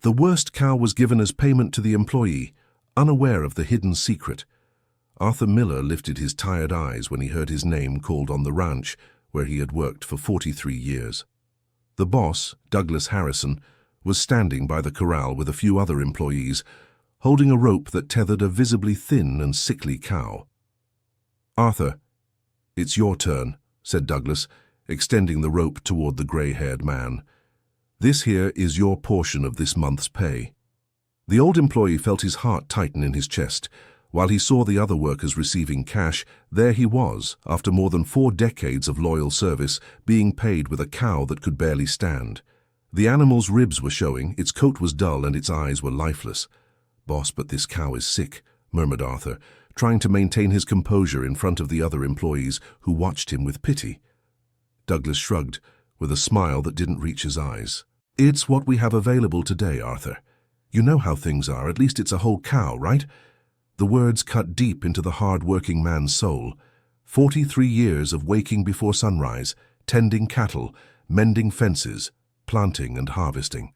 The worst cow was given as payment to the employee, unaware of the hidden secret. Arthur Miller lifted his tired eyes when he heard his name called on the ranch where he had worked for 43 years. The boss, Douglas Harrison, was standing by the corral with a few other employees, holding a rope that tethered a visibly thin and sickly cow. "Arthur, it's your turn," said Douglas, extending the rope toward the gray-haired man. "This here is your portion of this month's pay." The old employee felt his heart tighten in his chest. While he saw the other workers receiving cash, there he was, after more than 4 decades of loyal service, being paid with a cow that could barely stand. The animal's ribs were showing, its coat was dull, and its eyes were lifeless. "Boss, but this cow is sick," murmured Arthur, trying to maintain his composure in front of the other employees who watched him with pity. Douglas shrugged, with a smile that didn't reach his eyes. "It's what we have available today, Arthur. You know how things are, at least it's a whole cow, right?" The words cut deep into the hard-working man's soul. 43 years of waking before sunrise, tending cattle, mending fences, planting and harvesting.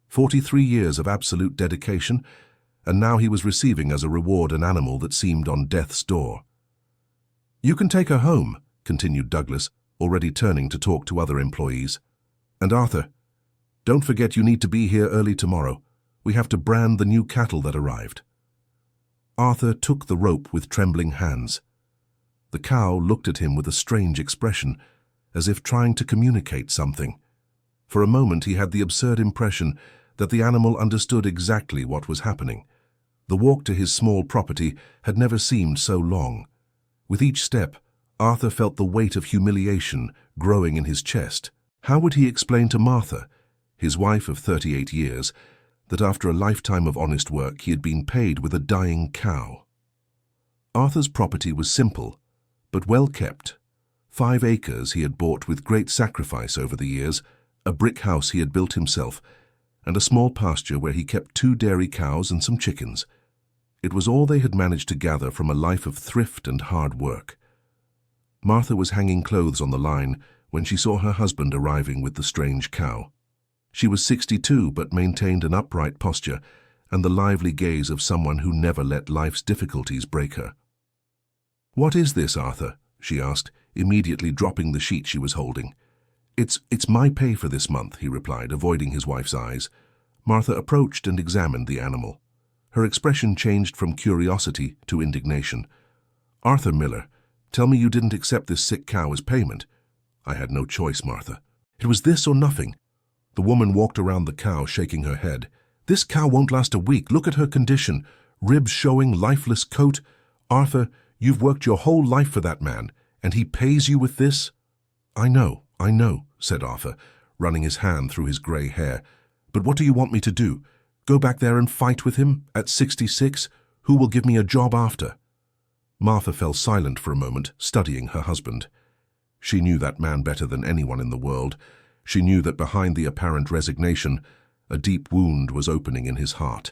43 years of absolute dedication, and now he was receiving as a reward an animal that seemed on death's door. "You can take her home," continued Douglas, already turning to talk to other employees. "And Arthur, don't forget you need to be here early tomorrow. We have to brand the new cattle that arrived." Arthur took the rope with trembling hands. The cow looked at him with a strange expression, as if trying to communicate something. For a moment he had the absurd impression that the animal understood exactly what was happening. The walk to his small property had never seemed so long. With each step, Arthur felt the weight of humiliation growing in his chest. How would he explain to Martha, his wife of 38 years, that after a lifetime of honest work he had been paid with a dying cow? Arthur's property was simple, but well kept. 5 acres he had bought with great sacrifice over the years, a brick house he had built himself, and a small pasture where he kept 2 dairy cows and some chickens. It was all they had managed to gather from a life of thrift and hard work. Martha was hanging clothes on the line when she saw her husband arriving with the strange cow. She was 62 but maintained an upright posture and the lively gaze of someone who never let life's difficulties break her. "What is this, Arthur?" she asked, immediately dropping the sheet she was holding. It's my pay for this month," he replied, avoiding his wife's eyes. Martha approached and examined the animal. Her expression changed from curiosity to indignation. "Arthur Miller, tell me you didn't accept this sick cow as payment." "I had no choice, Martha. It was this or nothing." The woman walked around the cow, shaking her head. "This cow won't last a week. Look at her condition. Ribs showing, lifeless coat. Arthur, you've worked your whole life for that man, and he pays you with this?" I know," said Arthur, running his hand through his gray hair. "But what do you want me to do? Go back there and fight with him at 66? Who will give me a job after?" Martha fell silent for a moment, studying her husband. She knew that man better than anyone in the world. She knew that behind the apparent resignation, a deep wound was opening in his heart.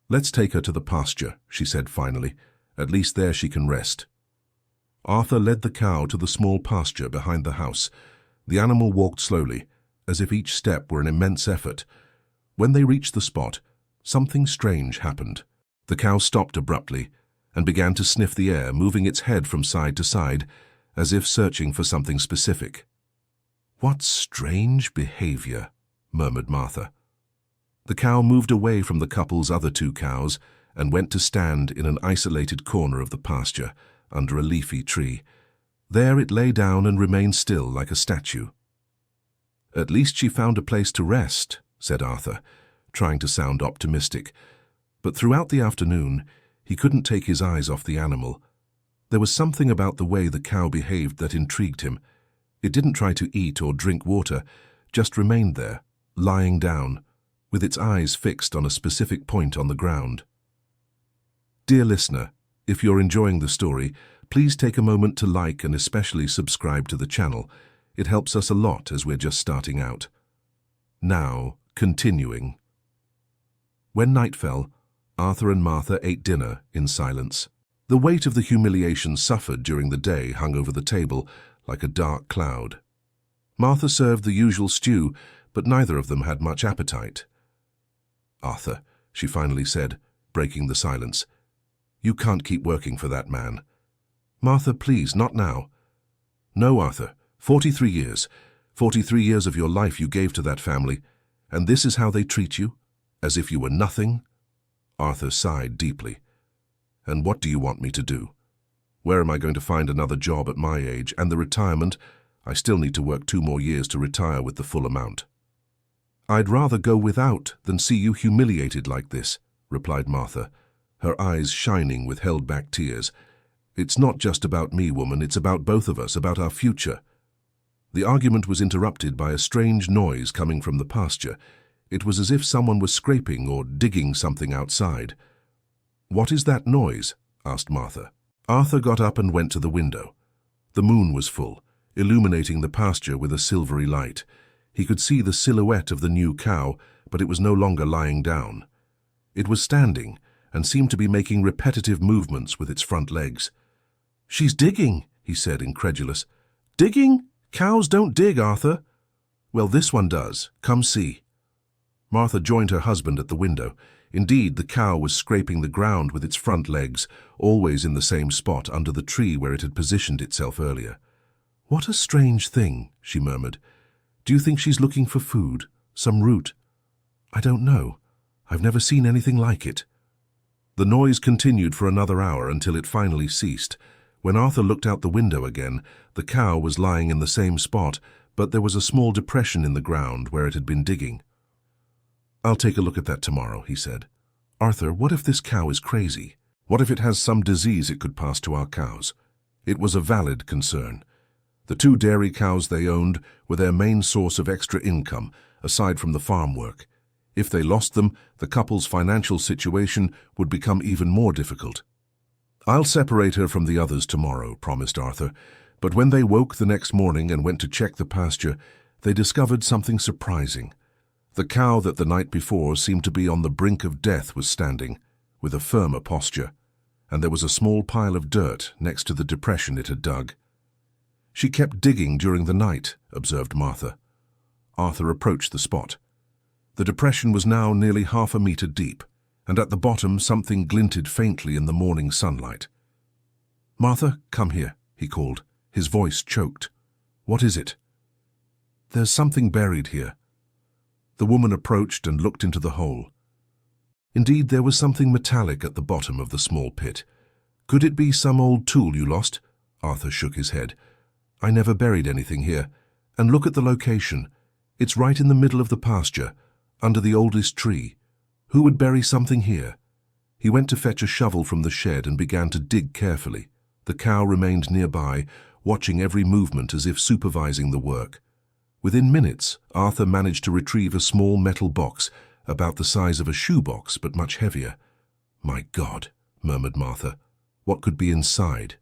"Let's take her to the pasture," she said finally. "At least there she can rest." Arthur led the cow to the small pasture behind the house. The animal walked slowly, as if each step were an immense effort. When they reached the spot, something strange happened. The cow stopped abruptly and began to sniff the air, moving its head from side to side, as if searching for something specific. "What strange behavior," murmured Martha. The cow moved away from the couple's other 2 cows and went to stand in an isolated corner of the pasture, under a leafy tree. There it lay down and remained still like a statue. "At least she found a place to rest," said Arthur, trying to sound optimistic. But throughout the afternoon, he couldn't take his eyes off the animal. There was something about the way the cow behaved that intrigued him. It didn't try to eat or drink water, just remained there, lying down, with its eyes fixed on a specific point on the ground. Dear listener, if you're enjoying the story, please take a moment to like and especially subscribe to the channel. It helps us a lot as we're just starting out. Now, continuing. When night fell, Arthur and Martha ate dinner in silence. The weight of the humiliation suffered during the day hung over the table like a dark cloud. Martha served the usual stew, but neither of them had much appetite. Arthur, she finally said, breaking the silence. You can't keep working for that man. Martha, please, not now. No, Arthur, 43 years. 43 years of your life you gave to that family, and this is how they treat you? As if you were nothing? Arthur sighed deeply. And what do you want me to do? Where am I going to find another job at my age, and the retirement? I still need to work 2 more years to retire with the full amount. I'd rather go without than see you humiliated like this, replied Martha, her eyes shining with held-back tears. It's not just about me, woman, it's about both of us, about our future. The argument was interrupted by a strange noise coming from the pasture. It was as if someone was scraping or digging something outside. What is that noise? Asked Martha. Arthur got up and went to the window. The moon was full, illuminating the pasture with a silvery light. He could see the silhouette of the new cow, but it was no longer lying down. It was standing and seemed to be making repetitive movements with its front legs. She's digging, he said, incredulous. Digging? Cows don't dig, Arthur. Well, this one does. Come see. Martha joined her husband at the window. Indeed, the cow was scraping the ground with its front legs, always in the same spot under the tree where it had positioned itself earlier. What a strange thing, she murmured. Do you think she's looking for food? Some root? I don't know. I've never seen anything like it. The noise continued for another hour until it finally ceased. When Arthur looked out the window again, the cow was lying in the same spot, but there was a small depression in the ground where it had been digging. I'll take a look at that tomorrow, he said. Arthur, what if this cow is crazy? What if it has some disease it could pass to our cows? It was a valid concern. The 2 dairy cows they owned were their main source of extra income, aside from the farm work. If they lost them, the couple's financial situation would become even more difficult. I'll separate her from the others tomorrow, promised Arthur, but when they woke the next morning and went to check the pasture, they discovered something surprising. The cow that the night before seemed to be on the brink of death was standing, with a firmer posture, and there was a small pile of dirt next to the depression it had dug. She kept digging during the night, observed Martha. Arthur approached the spot. The depression was now nearly 1/2 meter deep, and at the bottom something glinted faintly in the morning sunlight. Martha, come here, he called, his voice choked. What is it? There's something buried here. The woman approached and looked into the hole. Indeed, there was something metallic at the bottom of the small pit. Could it be some old tool you lost? Arthur shook his head. I never buried anything here. And look at the location. It's right in the middle of the pasture, under the oldest tree. Who would bury something here? He went to fetch a shovel from the shed and began to dig carefully. The cow remained nearby, watching every movement as if supervising the work. Within minutes, Arthur managed to retrieve a small metal box, about the size of a shoebox but much heavier. My God, murmured Martha, what could be inside?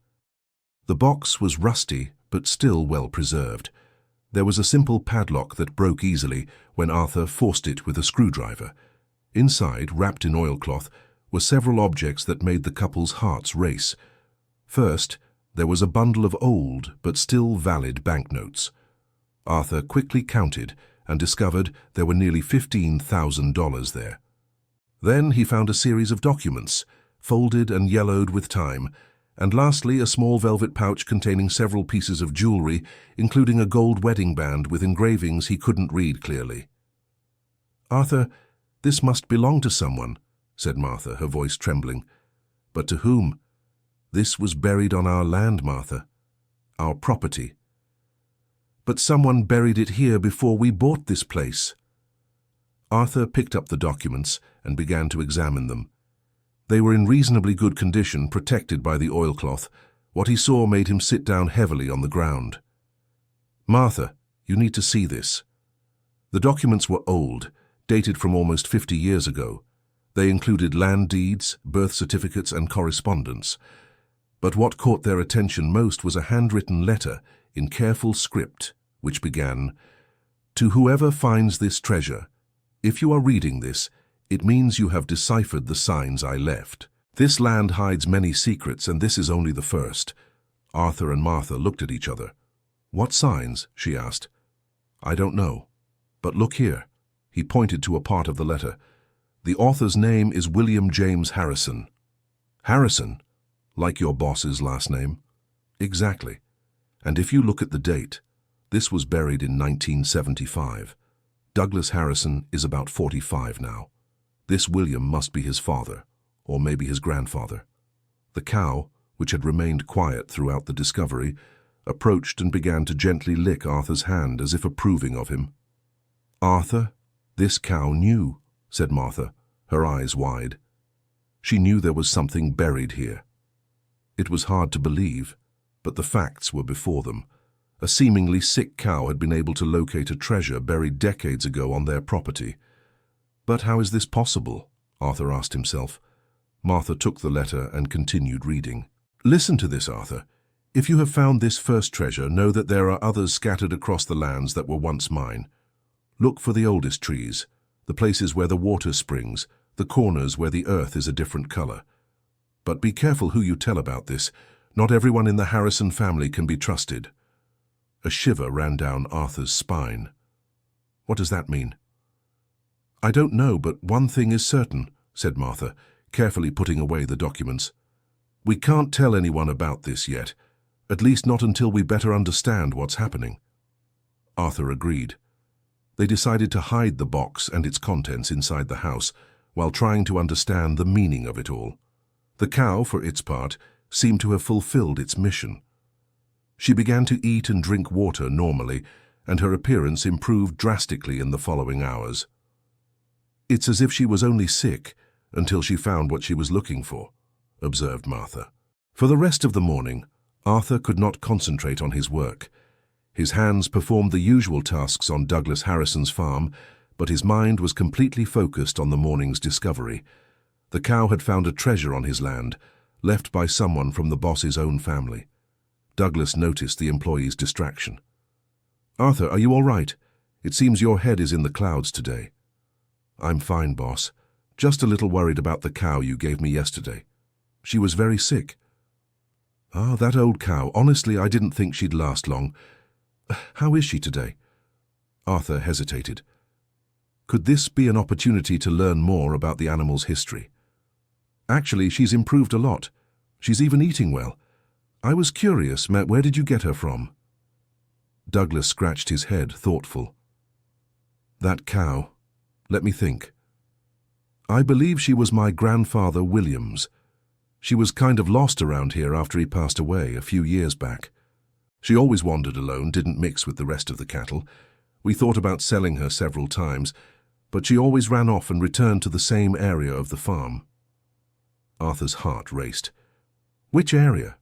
The box was rusty but still well preserved. There was a simple padlock that broke easily when Arthur forced it with a screwdriver. Inside, wrapped in oilcloth, were several objects that made the couple's hearts race. First, there was a bundle of old but still valid banknotes. Arthur quickly counted and discovered there were nearly $15,000 there. Then he found a series of documents, folded and yellowed with time, and lastly a small velvet pouch containing several pieces of jewelry, including a gold wedding band with engravings he couldn't read clearly. Arthur, this must belong to someone, said Martha, her voice trembling. But to whom? This was buried on our land, Martha, our property. But someone buried it here before we bought this place. Arthur picked up the documents and began to examine them. They were in reasonably good condition, protected by the oilcloth. What he saw made him sit down heavily on the ground. Martha, you need to see this. The documents were old, dated from almost 50 years ago. They included land deeds, birth certificates, and correspondence. But what caught their attention most was a handwritten letter in careful script, which began, "To whoever finds this treasure, if you are reading this, it means you have deciphered the signs I left. This land hides many secrets, and this is only the first." Arthur and Martha looked at each other. "What signs?" she asked. "I don't know. But look here." He pointed to a part of the letter. The author's name is William James Harrison. Harrison? Like your boss's last name? Exactly. And if you look at the date, this was buried in 1975. Douglas Harrison is about 45 now. This William must be his father, or maybe his grandfather. The cow, which had remained quiet throughout the discovery, approached and began to gently lick Arthur's hand as if approving of him. "Arthur, this cow knew," said Martha, her eyes wide. She knew there was something buried here. It was hard to believe, but the facts were before them. A seemingly sick cow had been able to locate a treasure buried decades ago on their property. But how is this possible? Arthur asked himself. Martha took the letter and continued reading. "Listen to this, Arthur. If you have found this first treasure, know that there are others scattered across the lands that were once mine. Look for the oldest trees, the places where the water springs, the corners where the earth is a different color. But be careful who you tell about this. Not everyone in the Harrison family can be trusted." A shiver ran down Arthur's spine. "What does that mean?" "I don't know, but one thing is certain," said Martha, carefully putting away the documents. "We can't tell anyone about this yet, at least not until we better understand what's happening." Arthur agreed. They decided to hide the box and its contents inside the house while trying to understand the meaning of it all. The cow, for its part, seemed to have fulfilled its mission. She began to eat and drink water normally, and her appearance improved drastically in the following hours. "It's as if she was only sick until she found what she was looking for," observed Martha. For the rest of the morning, Arthur could not concentrate on his work. His hands performed the usual tasks on Douglas Harrison's farm, but his mind was completely focused on the morning's discovery. The cow had found a treasure on his land, left by someone from the boss's own family. Douglas noticed the employee's distraction. "Arthur, are you all right? It seems your head is in the clouds today." "I'm fine, boss. Just a little worried about the cow you gave me yesterday. She was very sick." "Ah, that old cow. Honestly, I didn't think she'd last long. How is she today?" Arthur hesitated. Could this be an opportunity to learn more about the animal's history? "Actually, she's improved a lot. She's even eating well. I was curious, where did you get her from?" Douglas scratched his head, thoughtful. "That cow. Let me think. I believe she was my grandfather William's. She was kind of lost around here after he passed away a few years back. She always wandered alone, didn't mix with the rest of the cattle. We thought about selling her several times, but she always ran off and returned to the same area of the farm." Arthur's heart raced. "Which area?"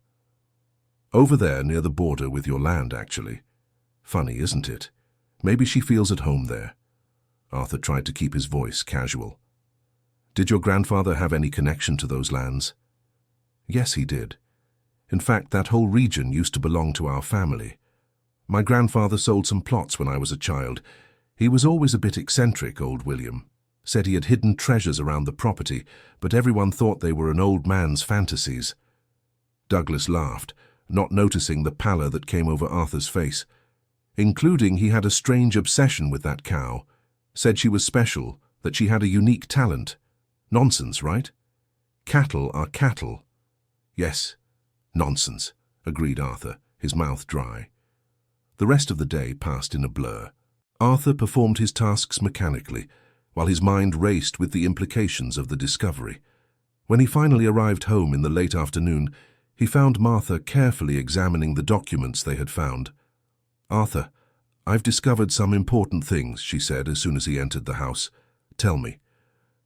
"Over there near the border with your land, actually. Funny, isn't it? Maybe she feels at home there." Arthur tried to keep his voice casual. "Did your grandfather have any connection to those lands?" "Yes, he did. In fact, that whole region used to belong to our family. My grandfather sold some plots when I was a child. He was always a bit eccentric, old William. Said he had hidden treasures around the property, but everyone thought they were an old man's fantasies." Douglas laughed, not noticing the pallor that came over Arthur's face. "Including he had a strange obsession with that cow. Said she was special, that she had a unique talent. Nonsense, right? Cattle are cattle." "Yes, nonsense," agreed Arthur, his mouth dry. The rest of the day passed in a blur. Arthur performed his tasks mechanically, while his mind raced with the implications of the discovery. When he finally arrived home in the late afternoon, he found Martha carefully examining the documents they had found. "Arthur, I've discovered some important things," she said as soon as he entered the house. "Tell me."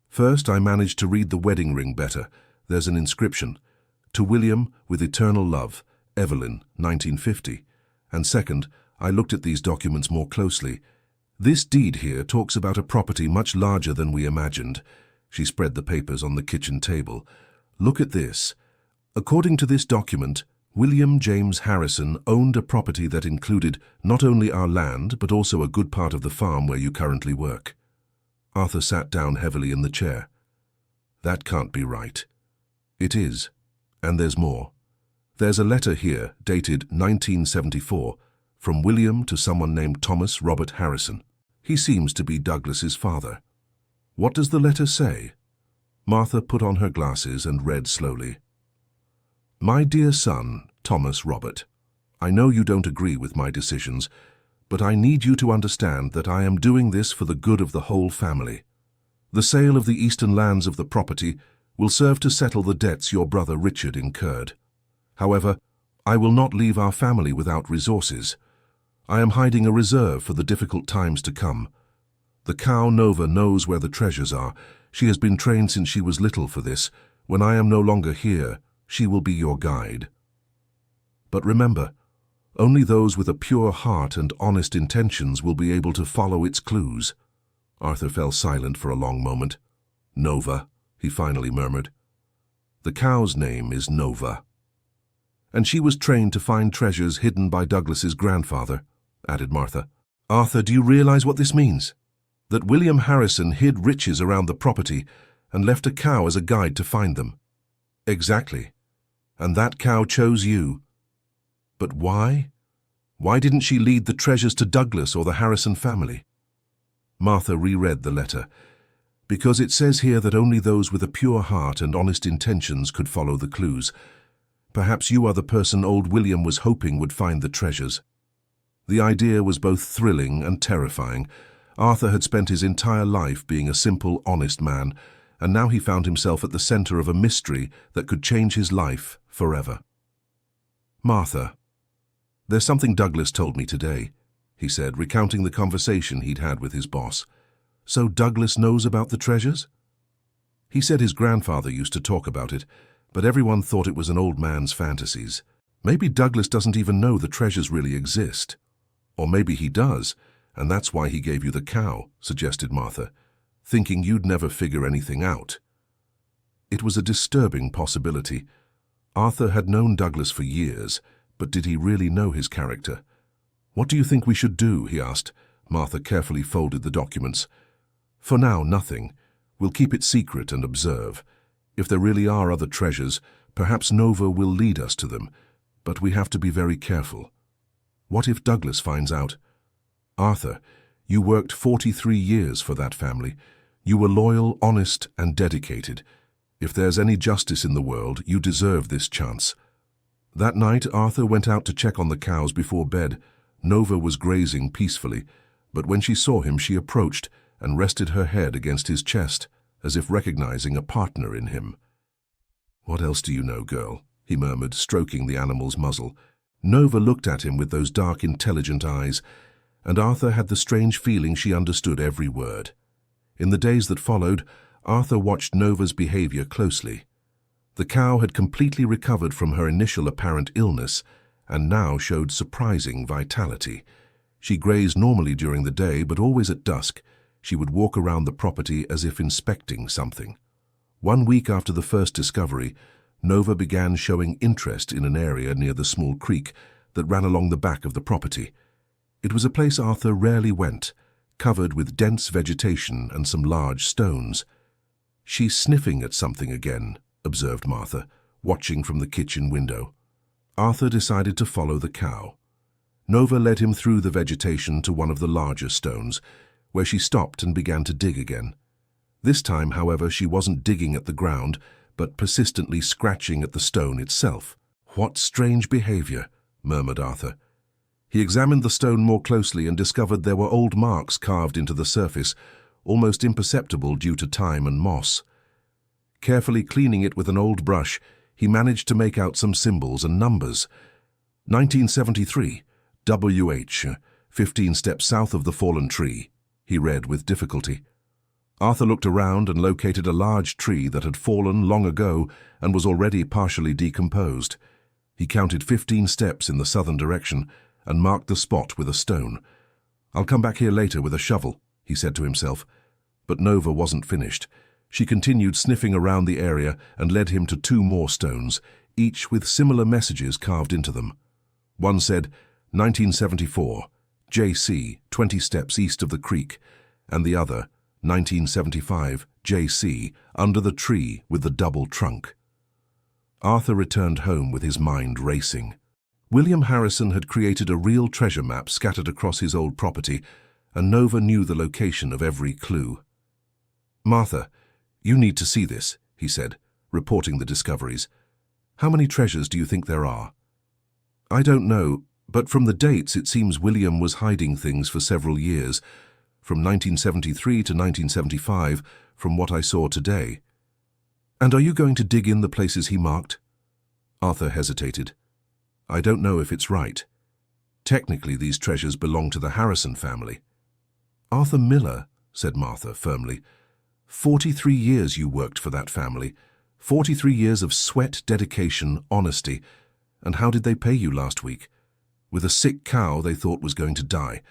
"First, I managed to read the wedding ring better. There's an inscription, 'To William, with eternal love, Evelyn, 1950. And second, I looked at these documents more closely. This deed here talks about a property much larger than we imagined." She spread the papers on the kitchen table. "Look at this. According to this document, William James Harrison owned a property that included not only our land, but also a good part of the farm where you currently work." Arthur sat down heavily in the chair. "That can't be right." "It is. And there's more. There's a letter here, dated 1974, from William to someone named Thomas Robert Harrison. He seems to be Douglas's father." What does the letter say? Martha put on her glasses and read slowly. My dear son, Thomas Robert, I know you don't agree with my decisions, but I need you to understand that I am doing this for the good of the whole family. The sale of the eastern lands of the property will serve to settle the debts your brother Richard incurred. However, I will not leave our family without resources. I am hiding a reserve for the difficult times to come. The cow Nova knows where the treasures are. She has been trained since she was little for this. When I am no longer here, she will be your guide. But remember, only those with a pure heart and honest intentions will be able to follow its clues. Arthur fell silent for a long moment. Nova, he finally murmured. The cow's name is Nova. And she was trained to find treasures hidden by Douglas's grandfather, added Martha. Arthur, do you realize what this means? That William Harrison hid riches around the property and left a cow as a guide to find them. Exactly. And that cow chose you. But why? Why didn't she lead the treasures to Douglas or the Harrison family? Martha reread the letter. Because it says here that only those with a pure heart and honest intentions could follow the clues. Perhaps you are the person old William was hoping would find the treasures. The idea was both thrilling and terrifying. Arthur had spent his entire life being a simple, honest man, and now he found himself at the center of a mystery that could change his life forever. Martha, there's something Douglas told me today, he said, recounting the conversation he'd had with his boss. So Douglas knows about the treasures? He said his grandfather used to talk about it, but everyone thought it was an old man's fantasies. Maybe Douglas doesn't even know the treasures really exist. Or maybe he does, and that's why he gave you the cow, suggested Martha, thinking you'd never figure anything out. It was a disturbing possibility. Arthur had known Douglas for years, but did he really know his character? What do you think we should do? He asked. Martha carefully folded the documents. For now, nothing. We'll keep it secret and observe. If there really are other treasures, perhaps Nova will lead us to them, but we have to be very careful. What if Douglas finds out? Arthur, you worked 43 years for that family. You were loyal, honest, and dedicated. If there's any justice in the world, you deserve this chance. That night, Arthur went out to check on the cows before bed. Nova was grazing peacefully, but when she saw him, she approached and rested her head against his chest, as if recognizing a partner in him. What else do you know, girl? He murmured, stroking the animal's muzzle. Nova looked at him with those dark, intelligent eyes, and Arthur had the strange feeling she understood every word. In the days that followed, Arthur watched Nova's behavior closely. The cow had completely recovered from her initial apparent illness and now showed surprising vitality. She grazed normally during the day, but always at dusk, she would walk around the property as if inspecting something. 1 week after the first discovery, Nova began showing interest in an area near the small creek that ran along the back of the property. It was a place Arthur rarely went, covered with dense vegetation and some large stones. She's sniffing at something again, observed Martha, watching from the kitchen window. Arthur decided to follow the cow. Nova led him through the vegetation to one of the larger stones, where she stopped and began to dig again. This time, however, she wasn't digging at the ground, but persistently scratching at the stone itself. What strange behavior, murmured Arthur. He examined the stone more closely and discovered there were old marks carved into the surface, almost imperceptible due to time and moss. Carefully cleaning it with an old brush, he managed to make out some symbols and numbers. 1973, WH, 15 steps south of the fallen tree, he read with difficulty. Arthur looked around and located a large tree that had fallen long ago and was already partially decomposed. He counted 15 steps in the southern direction and marked the spot with a stone. I'll come back here later with a shovel, he said to himself. But Nova wasn't finished. She continued sniffing around the area and led him to 2 more stones, each with similar messages carved into them. One said, 1974, JC, 20 steps east of the creek, and the other, 1975, JC, under the tree with the double trunk. Arthur returned home with his mind racing. William Harrison had created a real treasure map scattered across his old property, and Nova knew the location of every clue. Martha, you need to see this, he said, reporting the discoveries. How many treasures do you think there are? I don't know, but from the dates it seems William was hiding things for several years, from 1973 to 1975, from what I saw today. And are you going to dig in the places he marked? Arthur hesitated. I don't know if it's right. Technically, these treasures belong to the Harrison family. Arthur Miller, said Martha firmly. 43 years you worked for that family. 43 years of sweat, dedication, honesty. And how did they pay you last week? With a sick cow they thought was going to die.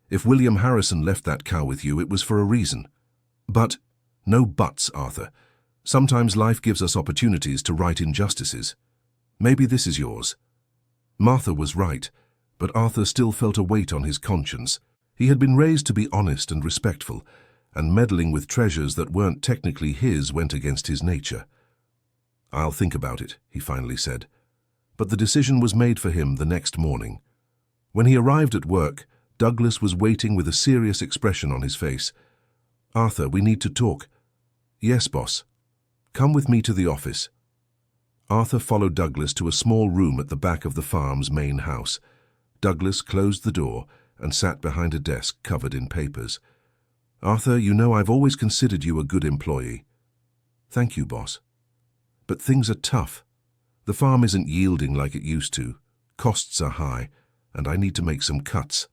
If William Harrison left that cow with you, it was for a reason. But, no buts, Arthur. Sometimes life gives us opportunities to right injustices. Maybe this is yours. Martha was right, but Arthur still felt a weight on his conscience. He had been raised to be honest and respectful, and meddling with treasures that weren't technically his went against his nature. I'll think about it, he finally said. But the decision was made for him the next morning. When he arrived at work, Douglas was waiting with a serious expression on his face. Arthur, we need to talk. Yes, boss. Come with me to the office. Arthur followed Douglas to a small room at the back of the farm's main house. Douglas closed the door and sat behind a desk covered in papers. Arthur, you know I've always considered you a good employee. Thank you, boss. But things are tough. The farm isn't yielding like it used to. Costs are high, and I need to make some cuts.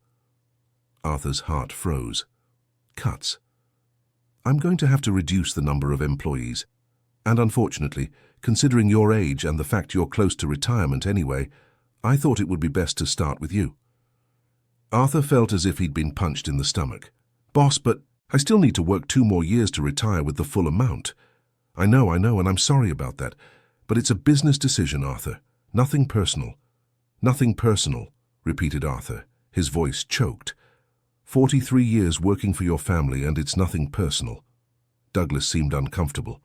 Arthur's heart froze. Cuts. I'm going to have to reduce the number of employees. And unfortunately, considering your age and the fact you're close to retirement anyway, I thought it would be best to start with you. Arthur felt as if he'd been punched in the stomach. Boss, but I still need to work 2 more years to retire with the full amount. I know, and I'm sorry about that. But it's a business decision, Arthur. Nothing personal. Nothing personal, repeated Arthur, his voice choked. 43 years working for your family and it's nothing personal. Douglas seemed uncomfortable.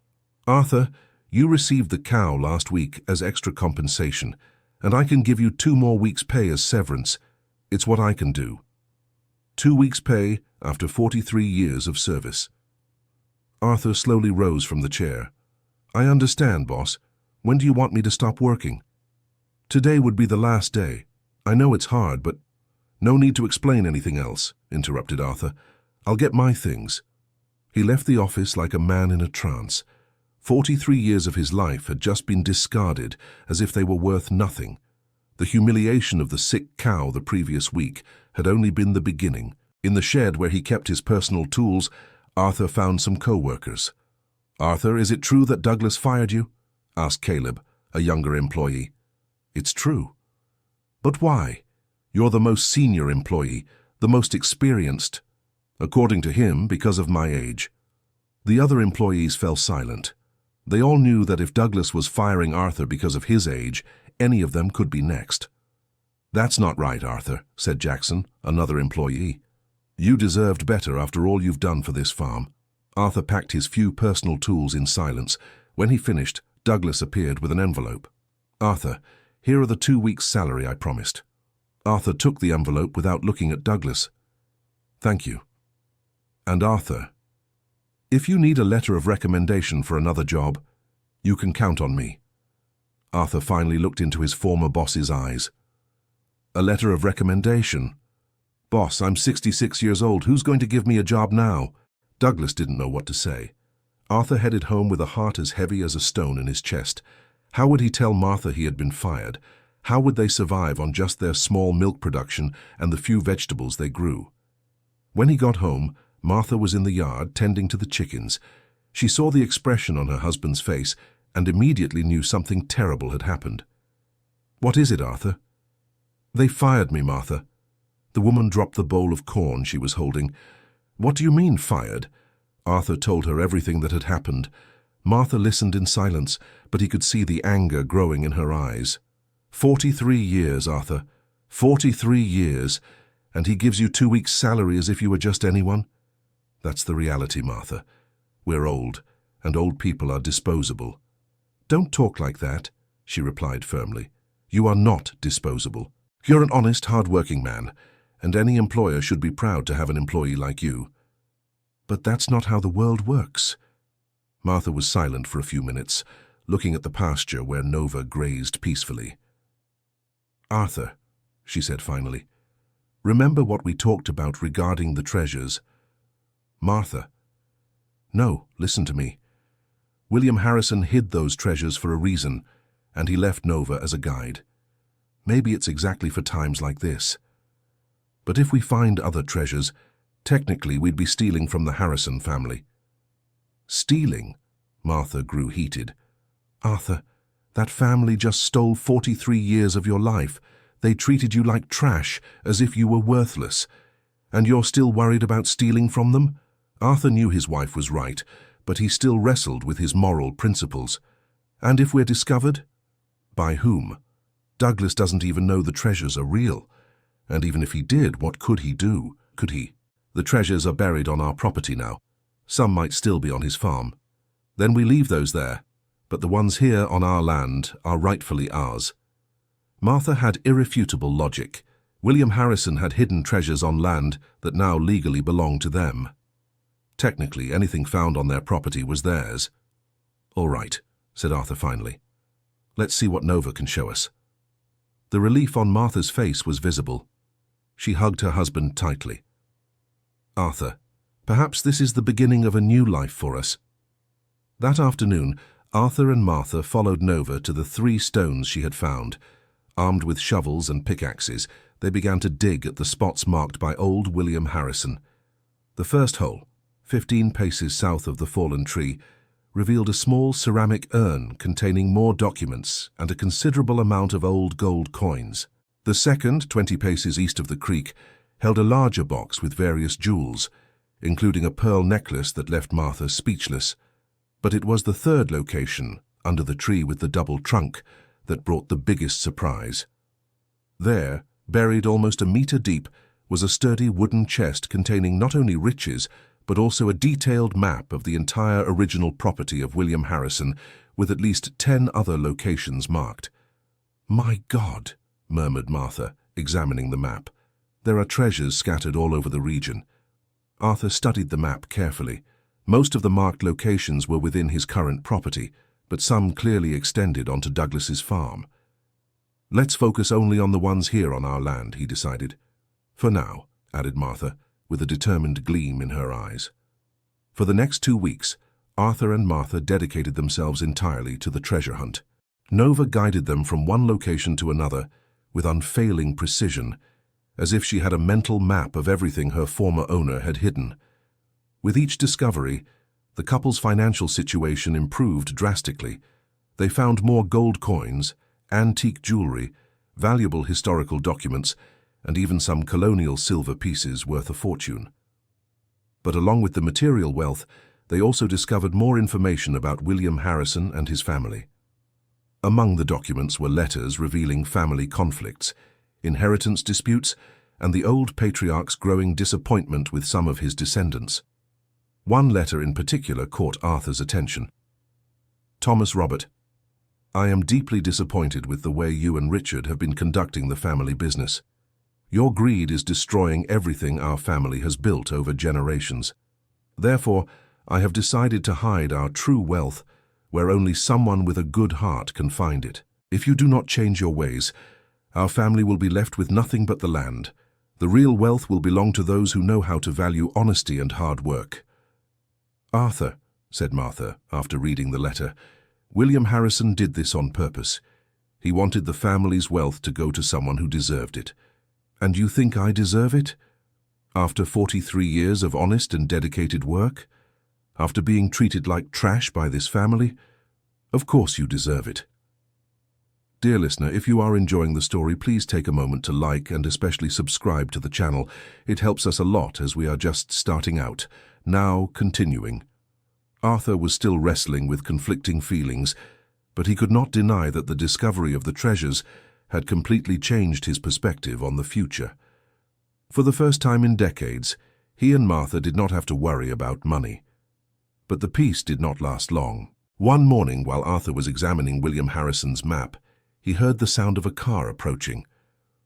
Arthur, you received the cow last week as extra compensation, and I can give you 2 more weeks' pay as severance. It's what I can do. 2 weeks' pay after 43 years of service. Arthur slowly rose from the chair. I understand, boss. When do you want me to stop working? Today would be the last day. I know it's hard, but... No need to explain anything else, interrupted Arthur. I'll get my things. He left the office like a man in a trance. 43 years of his life had just been discarded as if they were worth nothing. The humiliation of the sick cow the previous week had only been the beginning. In the shed where he kept his personal tools, Arthur found some co-workers. Arthur, is it true that Douglas fired you? Asked Caleb, a younger employee. It's true. But why? You're the most senior employee, the most experienced. According to him, because of my age. The other employees fell silent. They all knew that if Douglas was firing Arthur because of his age, any of them could be next. That's not right, Arthur, said Jackson, another employee. You deserved better after all you've done for this farm. Arthur packed his few personal tools in silence. When he finished, Douglas appeared with an envelope. Arthur, here are the 2 weeks' salary I promised. Arthur took the envelope without looking at Douglas. Thank you. And Arthur, if you need a letter of recommendation for another job, you can count on me. Arthur finally looked into his former boss's eyes. A letter of recommendation? Boss, I'm 66 years old. Who's going to give me a job now? Douglas didn't know what to say. Arthur headed home with a heart as heavy as a stone in his chest. How would he tell Martha he had been fired? How would they survive on just their small milk production and the few vegetables they grew? When he got home, Martha was in the yard tending to the chickens. She saw the expression on her husband's face and immediately knew something terrible had happened. What is it, Arthur? They fired me, Martha. The woman dropped the bowl of corn she was holding. What do you mean, fired? Arthur told her everything that had happened. Martha listened in silence, but he could see the anger growing in her eyes. 43 years, Arthur. 43 years. And he gives you 2 weeks' salary as if you were just anyone? That's the reality, Martha. We're old, and old people are disposable. Don't talk like that, she replied firmly. You are not disposable. You're an honest, hard-working man, and any employer should be proud to have an employee like you. But that's not how the world works. Martha was silent for a few minutes, looking at the pasture where Nova grazed peacefully. Arthur, she said finally, remember what we talked about regarding the treasures? Martha. No, listen to me. William Harrison hid those treasures for a reason, and he left Nova as a guide. Maybe it's exactly for times like this. But if we find other treasures, technically we'd be stealing from the Harrison family. Stealing? Martha grew heated. Arthur, that family just stole 43 years of your life. They treated you like trash, as if you were worthless. And you're still worried about stealing from them? Arthur knew his wife was right, but he still wrestled with his moral principles. And if we're discovered? By whom? Douglas doesn't even know the treasures are real. And even if he did, what could he do? Could he? The treasures are buried on our property now. Some might still be on his farm. Then we leave those there, but the ones here on our land are rightfully ours. Martha had irrefutable logic. William Harrison had hidden treasures on land that now legally belonged to them. Technically, anything found on their property was theirs. All right, said Arthur finally. Let's see what Nova can show us. The relief on Martha's face was visible. She hugged her husband tightly. Arthur, perhaps this is the beginning of a new life for us. That afternoon, Arthur and Martha followed Nova to the 3 stones she had found. Armed with shovels and pickaxes, they began to dig at the spots marked by old William Harrison. The first hole, 15 paces south of the fallen tree, revealed a small ceramic urn containing more documents and a considerable amount of old gold coins. The second, 20 paces east of the creek, held a larger box with various jewels, including a pearl necklace that left Martha speechless. But it was the third location, under the tree with the double trunk, that brought the biggest surprise. There, buried almost a meter deep, was a sturdy wooden chest containing not only riches, but also a detailed map of the entire original property of William Harrison, with at least 10 other locations marked. My God, murmured Martha, examining the map. There are treasures scattered all over the region. Arthur studied the map carefully. Most of the marked locations were within his current property, but some clearly extended onto Douglas's farm. Let's focus only on the ones here on our land, he decided. For now, added Martha, with a determined gleam in her eyes. For the next 2 weeks, Arthur and Martha dedicated themselves entirely to the treasure hunt. Nova guided them from one location to another with unfailing precision, as if she had a mental map of everything her former owner had hidden. With each discovery, the couple's financial situation improved drastically. They found more gold coins, antique jewelry, valuable historical documents, and even some colonial silver pieces worth a fortune. But along with the material wealth, they also discovered more information about William Harrison and his family. Among the documents were letters revealing family conflicts, inheritance disputes, and the old patriarch's growing disappointment with some of his descendants. One letter in particular caught Arthur's attention. Thomas Robert, I am deeply disappointed with the way you and Richard have been conducting the family business. Your greed is destroying everything our family has built over generations. Therefore, I have decided to hide our true wealth where only someone with a good heart can find it. If you do not change your ways, our family will be left with nothing but the land. The real wealth will belong to those who know how to value honesty and hard work. Arthur, said Martha, after reading the letter, William Harrison did this on purpose. He wanted the family's wealth to go to someone who deserved it. And you think I deserve it? After 43 years of honest and dedicated work? After being treated like trash by this family? Of course you deserve it. Dear listener, if you are enjoying the story, please take a moment to like and especially subscribe to the channel. It helps us a lot as we are just starting out. Now, continuing. Arthur was still wrestling with conflicting feelings, but he could not deny that the discovery of the treasures had completely changed his perspective on the future. For the first time in decades, he and Martha did not have to worry about money. But the peace did not last long. One morning, while Arthur was examining William Harrison's map, he heard the sound of a car approaching.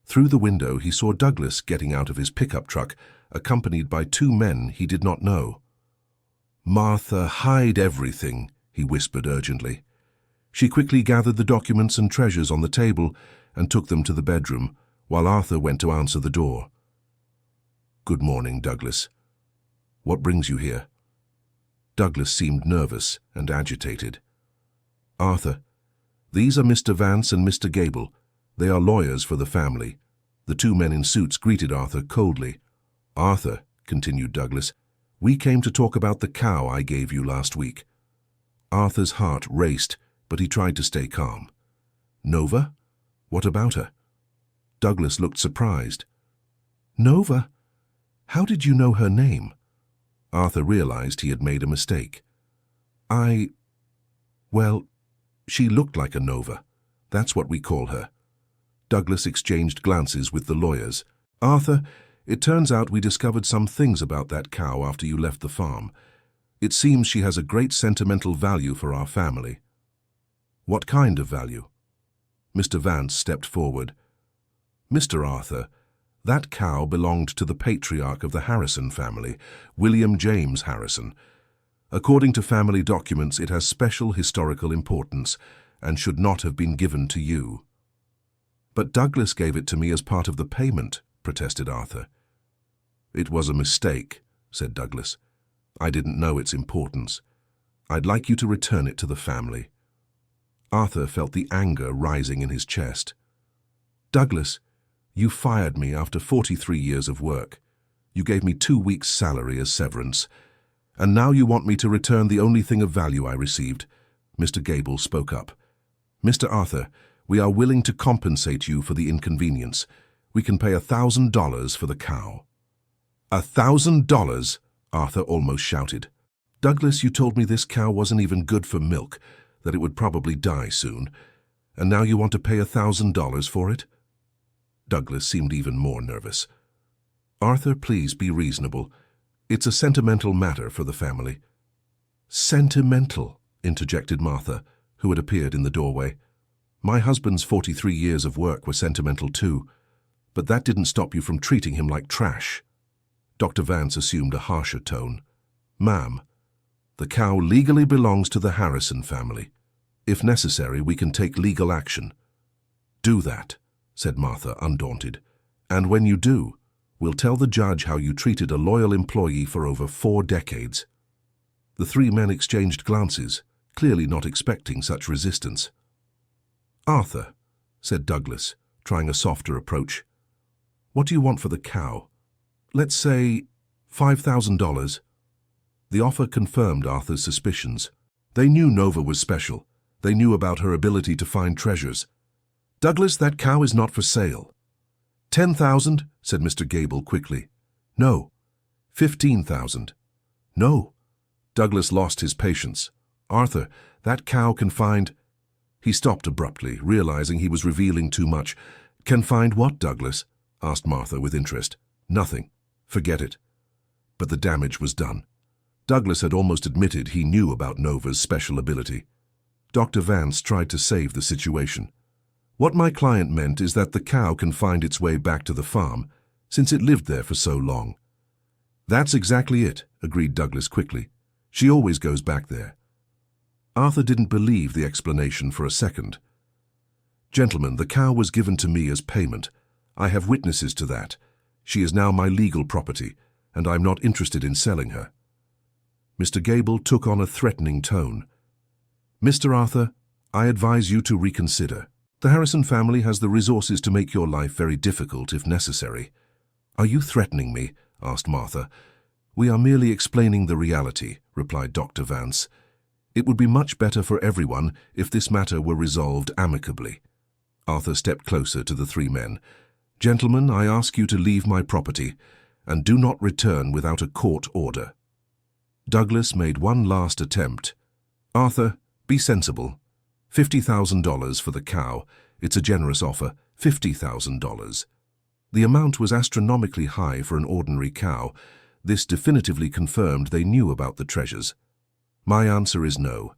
Through the window, he saw Douglas getting out of his pickup truck, accompanied by 2 men he did not know. "Martha, hide everything," he whispered urgently. She quickly gathered the documents and treasures on the table and took them to the bedroom, while Arthur went to answer the door. "Good morning, Douglas. What brings you here?" Douglas seemed nervous and agitated. "Arthur, these are Mr. Vance and Mr. Gable. They are lawyers for the family." The two men in suits greeted Arthur coldly. "Arthur," continued Douglas, "we came to talk about the cow I gave you last week." Arthur's heart raced, but he tried to stay calm. "Nova? What about her?" Douglas looked surprised. "Nova? How did you know her name?" Arthur realized he had made a mistake. Well, she looked like a Nova. That's what we call her." Douglas exchanged glances with the lawyers. "Arthur, it turns out we discovered some things about that cow after you left the farm. It seems she has a great sentimental value for our family." "What kind of value?" Mr. Vance stepped forward. "Mr. Arthur, that cow belonged to the patriarch of the Harrison family, William James Harrison. According to family documents, it has special historical importance and should not have been given to you." "But Douglas gave it to me as part of the payment," protested Arthur. "It was a mistake," said Douglas. "I didn't know its importance. I'd like you to return it to the family." Arthur felt the anger rising in his chest. "Douglas, you fired me after 43 years of work. You gave me 2 weeks' salary as severance. And now you want me to return the only thing of value I received." Mr. Gable spoke up. "Mr. Arthur, we are willing to compensate you for the inconvenience. We can pay $1,000 for the cow." $1,000? Arthur almost shouted. "Douglas, you told me this cow wasn't even good for milk, that it would probably die soon. And now you want to pay $1,000 for it?" Douglas seemed even more nervous. "Arthur, please be reasonable. It's a sentimental matter for the family." "Sentimental?" interjected Martha, who had appeared in the doorway. "My husband's 43 years of work were sentimental too, but that didn't stop you from treating him like trash." Dr. Vance assumed a harsher tone. "Ma'am, the cow legally belongs to the Harrison family. If necessary, we can take legal action." "Do that," said Martha, undaunted. "And when you do, we'll tell the judge how you treated a loyal employee for over 4 decades. The 3 men exchanged glances, clearly not expecting such resistance. "Arthur," said Douglas, trying a softer approach, "what do you want for the cow? Let's say $5,000. The offer confirmed Arthur's suspicions. They knew Nova was special. They knew about her ability to find treasures. "Douglas, that cow is not for sale." $10,000, said Mr. Gable quickly. "No." $15,000. "No." Douglas lost his patience. "Arthur, that cow can find—" He stopped abruptly, realizing he was revealing too much. "Can find what, Douglas?" asked Martha with interest. "Nothing. Forget it." But the damage was done. Douglas had almost admitted he knew about Nova's special ability. Dr. Vance tried to save the situation. "What my client meant is that the cow can find its way back to the farm, since it lived there for so long." "That's exactly it," agreed Douglas quickly. "She always goes back there." Arthur didn't believe the explanation for a second. "Gentlemen, the cow was given to me as payment. I have witnesses to that. She is now my legal property, and I'm not interested in selling her." Mr. Gable took on a threatening tone. "Mr. Arthur, I advise you to reconsider. The Harrison family has the resources to make your life very difficult if necessary." "Are you threatening me?" asked Martha. "We are merely explaining the reality," replied Dr. Vance. "It would be much better for everyone if this matter were resolved amicably." Arthur stepped closer to the 3 men. "Gentlemen, I ask you to leave my property, and do not return without a court order." Douglas made one last attempt. "Arthur, be sensible. $50,000 for the cow. It's a generous offer. $50,000. The amount was astronomically high for an ordinary cow. This definitively confirmed they knew about the treasures. My answer is no,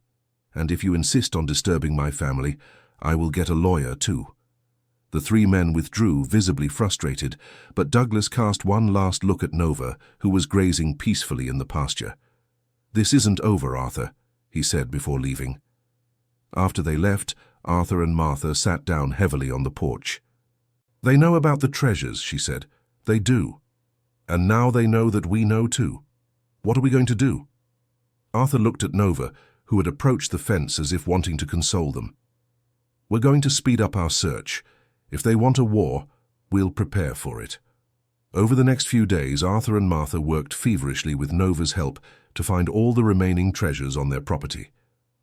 and if you insist on disturbing my family, I will get a lawyer too." The 3 men withdrew, visibly frustrated, but Douglas cast one last look at Nova, who was grazing peacefully in the pasture. "This isn't over, Arthur," he said before leaving. After they left, Arthur and Martha sat down heavily on the porch. "They know about the treasures," she said. "They do. And now they know that we know too. What are we going to do?" Arthur looked at Nova, who had approached the fence as if wanting to console them. "We're going to speed up our search. If they want a war, we'll prepare for it." Over the next few days, Arthur and Martha worked feverishly with Nova's help to find all the remaining treasures on their property.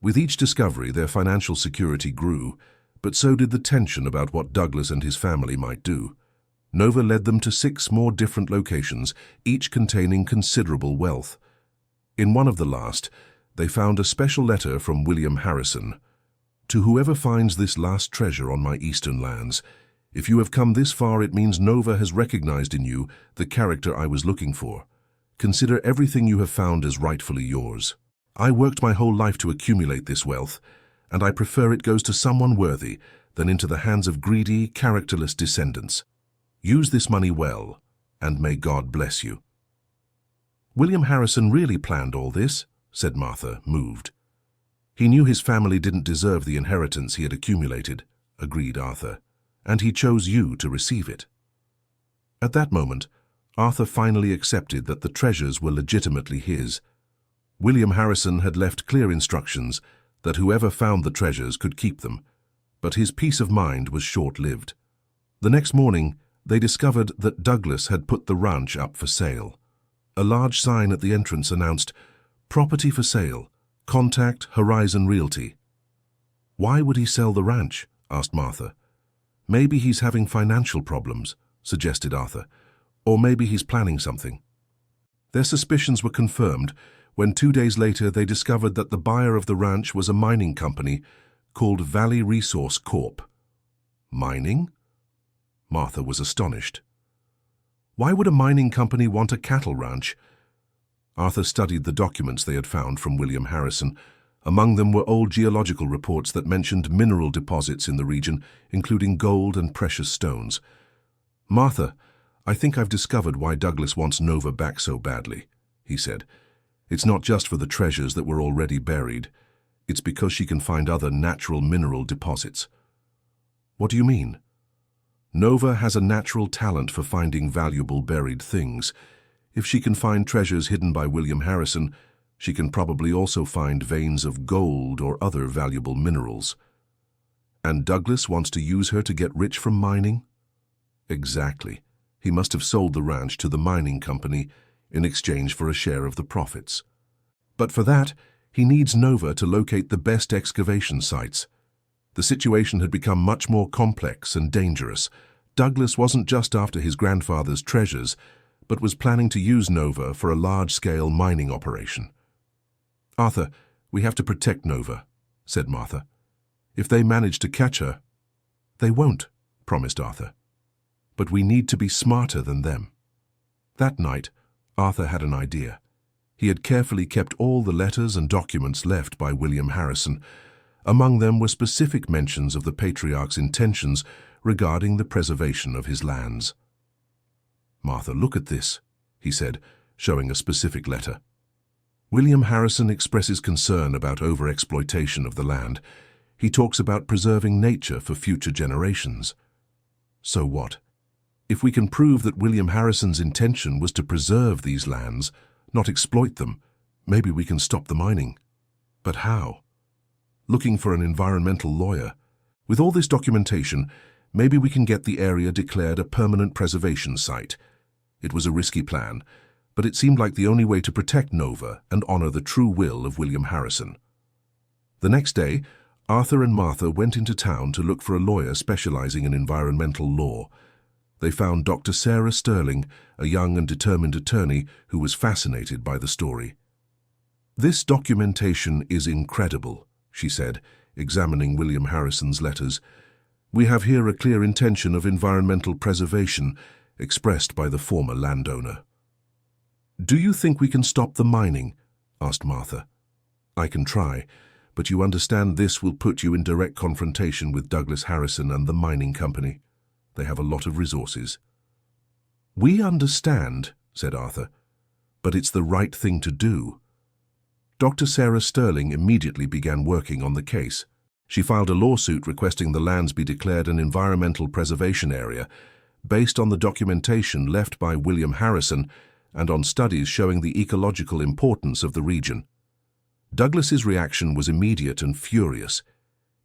With each discovery, their financial security grew, but so did the tension about what Douglas and his family might do. Nova led them to 6 more different locations, each containing considerable wealth. In one of the last, they found a special letter from William Harrison. "To whoever finds this last treasure on my eastern lands, if you have come this far, it means Nova has recognized in you the character I was looking for. Consider everything you have found as rightfully yours. I worked my whole life to accumulate this wealth, and I prefer it goes to someone worthy than into the hands of greedy, characterless descendants. Use this money well, and may God bless you." "William Harrison really planned all this," said Martha, moved. "He knew his family didn't deserve the inheritance he had accumulated," agreed Arthur, "and he chose you to receive it." At that moment, Arthur finally accepted that the treasures were legitimately his. William Harrison had left clear instructions that whoever found the treasures could keep them, but his peace of mind was short-lived. The next morning, they discovered that Douglas had put the ranch up for sale. A large sign at the entrance announced, "Property for sale. Contact Horizon Realty." "Why would he sell the ranch?" asked Martha. "Maybe he's having financial problems," suggested Arthur. "Or maybe he's planning something." Their suspicions were confirmed when 2 days later they discovered that the buyer of the ranch was a mining company called Valley Resource Corp. Mining? Martha was astonished. Why would a mining company want a cattle ranch? Arthur studied the documents they had found from William Harrison. Among them were old geological reports that mentioned mineral deposits in the region, including gold and precious stones. "Martha, I think I've discovered why Douglas wants Nova back so badly," he said. "It's not just for the treasures that were already buried. It's because she can find other natural mineral deposits." "What do you mean?" "Nova has a natural talent for finding valuable buried things. If she can find treasures hidden by William Harrison, she can probably also find veins of gold or other valuable minerals." "And Douglas wants to use her to get rich from mining?" "Exactly. He must have sold the ranch to the mining company in exchange for a share of the profits. But for that, he needs Nova to locate the best excavation sites. The situation had become much more complex and dangerous. Douglas wasn't just after his grandfather's treasures, but was planning to use Nova for a large-scale mining operation. "Arthur, we have to protect Nova," said Martha. "If they manage to catch her—" "They won't," promised Arthur. "But we need to be smarter than them." That night, Arthur had an idea. He had carefully kept all the letters and documents left by William Harrison. Among them were specific mentions of the patriarch's intentions regarding the preservation of his lands. "Martha, look at this," he said, showing a specific letter. "William Harrison expresses concern about overexploitation of the land. He talks about preserving nature for future generations." "So what? If we can prove that William Harrison's intention was to preserve these lands, not exploit them, maybe we can stop the mining." "But how?" "Looking for an environmental lawyer. With all this documentation, maybe we can get the area declared a permanent preservation site." It was a risky plan, but it seemed like the only way to protect Nova and honor the true will of William Harrison. The next day, Arthur and Martha went into town to look for a lawyer specializing in environmental law. They found Dr. Sarah Sterling, a young and determined attorney who was fascinated by the story. "This documentation is incredible," she said, examining William Harrison's letters. "We have here a clear intention of environmental preservation expressed by the former landowner." "Do you think we can stop the mining?" asked Martha. "I can try, but you understand this will put you in direct confrontation with Douglas Harrison and the mining company. They have a lot of resources." "We understand," said Arthur, "but it's the right thing to do." Dr. Sarah Sterling immediately began working on the case. She filed a lawsuit requesting the lands be declared an environmental preservation area based on the documentation left by William Harrison and on studies showing the ecological importance of the region. Douglas's reaction was immediate and furious.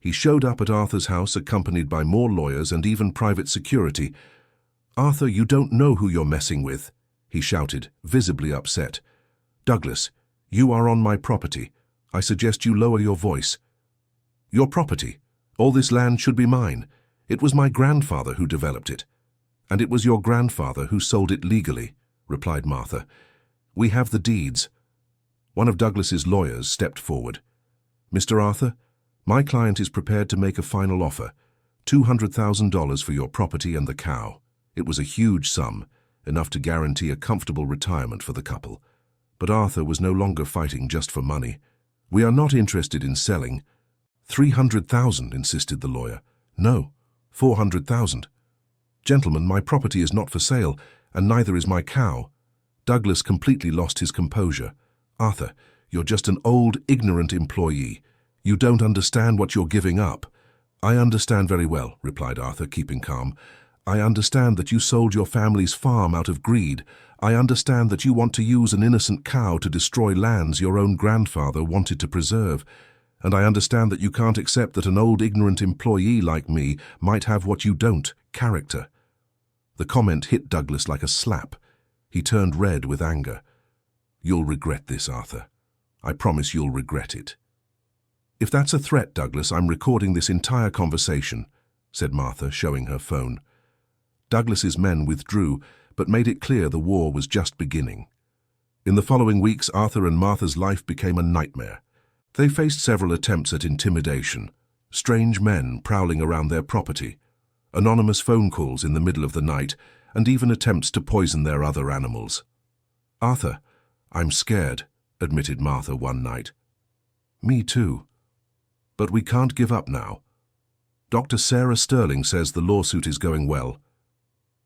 He showed up at Arthur's house accompanied by more lawyers and even private security. "Arthur, you don't know who you're messing with," he shouted, visibly upset. "Douglas, you are on my property. I suggest you lower your voice." "Your property? All this land should be mine. It was my grandfather who developed it." "And it was your grandfather who sold it legally," replied Martha. "We have the deeds." One of Douglas's lawyers stepped forward. "Mr. Arthur, my client is prepared to make a final offer, $200,000 for your property and the cow." It was a huge sum, enough to guarantee a comfortable retirement for the couple. But Arthur was no longer fighting just for money. "We are not interested in selling." "300,000, insisted the lawyer. "No, 400,000. "Gentlemen, my property is not for sale, and neither is my cow." Douglas completely lost his composure. "Arthur, you're just an old, ignorant employee. You don't understand what you're giving up." "I understand very well," replied Arthur, keeping calm. "I understand that you sold your family's farm out of greed. I understand that you want to use an innocent cow to destroy lands your own grandfather wanted to preserve. And I understand that you can't accept that an old, ignorant employee like me might have what you don't, character." The comment hit Douglas like a slap. He turned red with anger. "You'll regret this, Arthur. I promise you'll regret it." "If that's a threat, Douglas, I'm recording this entire conversation," said Martha, showing her phone. Douglas's men withdrew, but made it clear the war was just beginning. In the following weeks, Arthur and Martha's life became a nightmare. They faced several attempts at intimidation, strange men prowling around their property, anonymous phone calls in the middle of the night, and even attempts to poison their other animals. "Arthur, I'm scared," admitted Martha one night. "Me too. But we can't give up now. Dr. Sarah Sterling says the lawsuit is going well."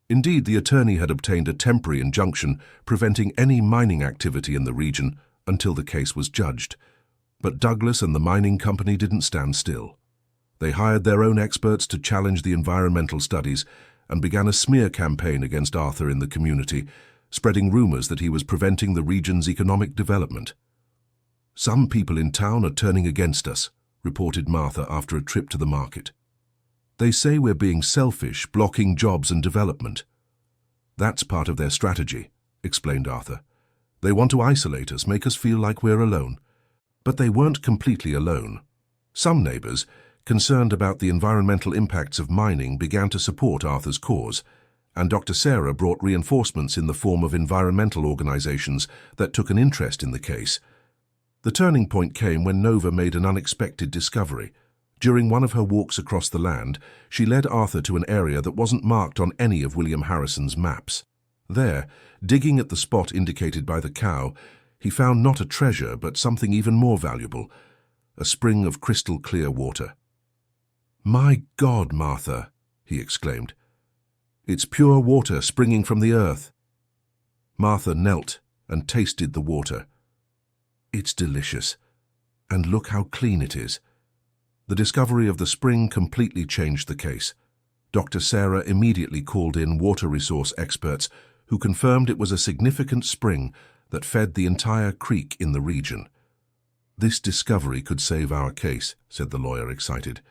Indeed, the attorney had obtained a temporary injunction preventing any mining activity in the region until the case was judged. But Douglas and the mining company didn't stand still. They hired their own experts to challenge the environmental studies and began a smear campaign against Arthur in the community, spreading rumors that he was preventing the region's economic development. "Some people in town are turning against us," reported Martha after a trip to the market. "They say we're being selfish, blocking jobs and development." "That's part of their strategy," explained Arthur. "They want to isolate us, make us feel like we're alone." But they weren't completely alone. Some neighbors, concerned about the environmental impacts of mining, began to support Arthur's cause, and Dr. Sarah brought reinforcements in the form of environmental organizations that took an interest in the case. The turning point came when Nova made an unexpected discovery. During one of her walks across the land, she led Arthur to an area that wasn't marked on any of William Harrison's maps. There, digging at the spot indicated by the cow, he found not a treasure but something even more valuable, a spring of crystal clear water. "My God, Martha," he exclaimed. "It's pure water springing from the earth." Martha knelt and tasted the water. "It's delicious. And look how clean it is." The discovery of the spring completely changed the case. Dr. Sarah immediately called in water resource experts who confirmed it was a significant spring that fed the entire creek in the region. "This discovery could save our case," said the lawyer, excited.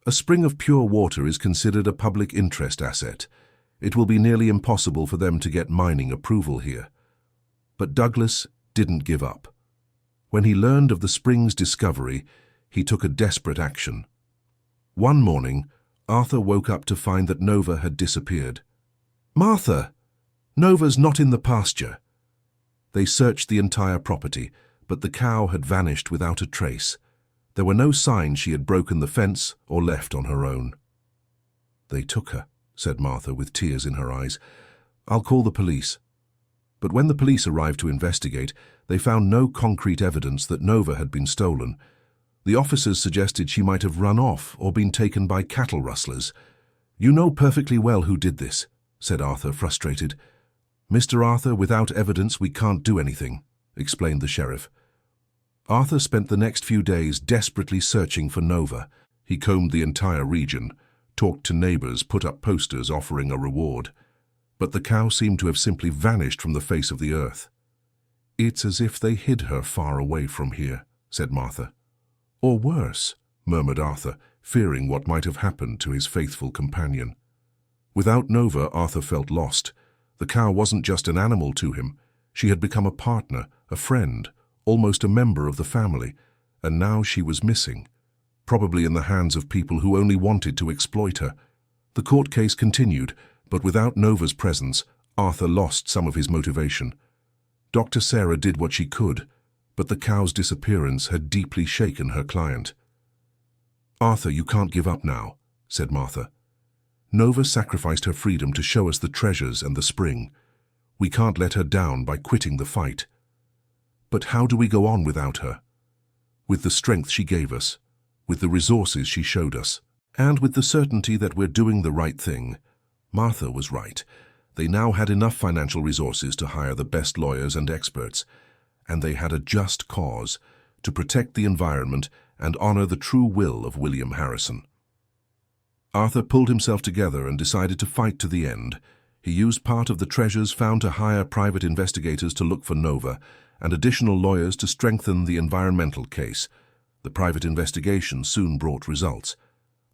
"A spring of pure water is considered a public interest asset. It will be nearly impossible for them to get mining approval here." But Douglas didn't give up. When he learned of the spring's discovery, he took a desperate action. One morning, Arthur woke up to find that Nova had disappeared. "Martha! Nova's not in the pasture." They searched the entire property, but the cow had vanished without a trace. There were no signs she had broken the fence or left on her own. "They took her," said Martha with tears in her eyes. "I'll call the police." But when the police arrived to investigate, they found no concrete evidence that Nova had been stolen. The officers suggested she might have run off or been taken by cattle rustlers. "You know perfectly well who did this," said Arthur, frustrated. "Mr. Arthur, without evidence we can't do anything," explained the sheriff. Arthur spent the next few days desperately searching for Nova. He combed the entire region, talked to neighbors, put up posters offering a reward. But the cow seemed to have simply vanished from the face of the earth. "It's as if they hid her far away from here," said Martha. "Or worse," murmured Arthur, fearing what might have happened to his faithful companion. Without Nova, Arthur felt lost. The cow wasn't just an animal to him. She had become a partner, a friend, almost a member of the family, and now she was missing, probably in the hands of people who only wanted to exploit her. The court case continued, but without Nova's presence, Arthur lost some of his motivation. Dr. Sarah did what she could, but the cow's disappearance had deeply shaken her client. "Arthur, you can't give up now," said Martha. "Nova sacrificed her freedom to show us the treasures and the spring. We can't let her down by quitting the fight." "But how do we go on without her? With the strength she gave us, with the resources she showed us, and with the certainty that we're doing the right thing." Martha was right. They now had enough financial resources to hire the best lawyers and experts, and they had a just cause to protect the environment and honor the true will of William Harrison. Arthur pulled himself together and decided to fight to the end. He used part of the treasures found to hire private investigators to look for Nova and additional lawyers to strengthen the environmental case. The private investigation soon brought results.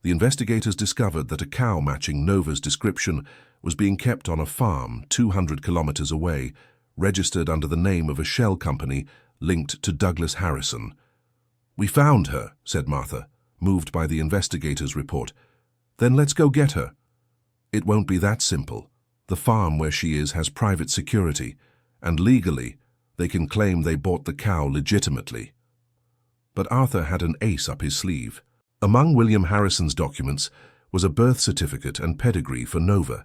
The investigators discovered that a cow matching Nova's description was being kept on a farm 200 kilometers away, registered under the name of a shell company linked to Douglas Harrison. "We found her," said Martha, moved by the investigators' report. "Then let's go get her." "It won't be that simple. The farm where she is has private security, and legally, they can claim they bought the cow legitimately." But Arthur had an ace up his sleeve. Among William Harrison's documents was a birth certificate and pedigree for Nova,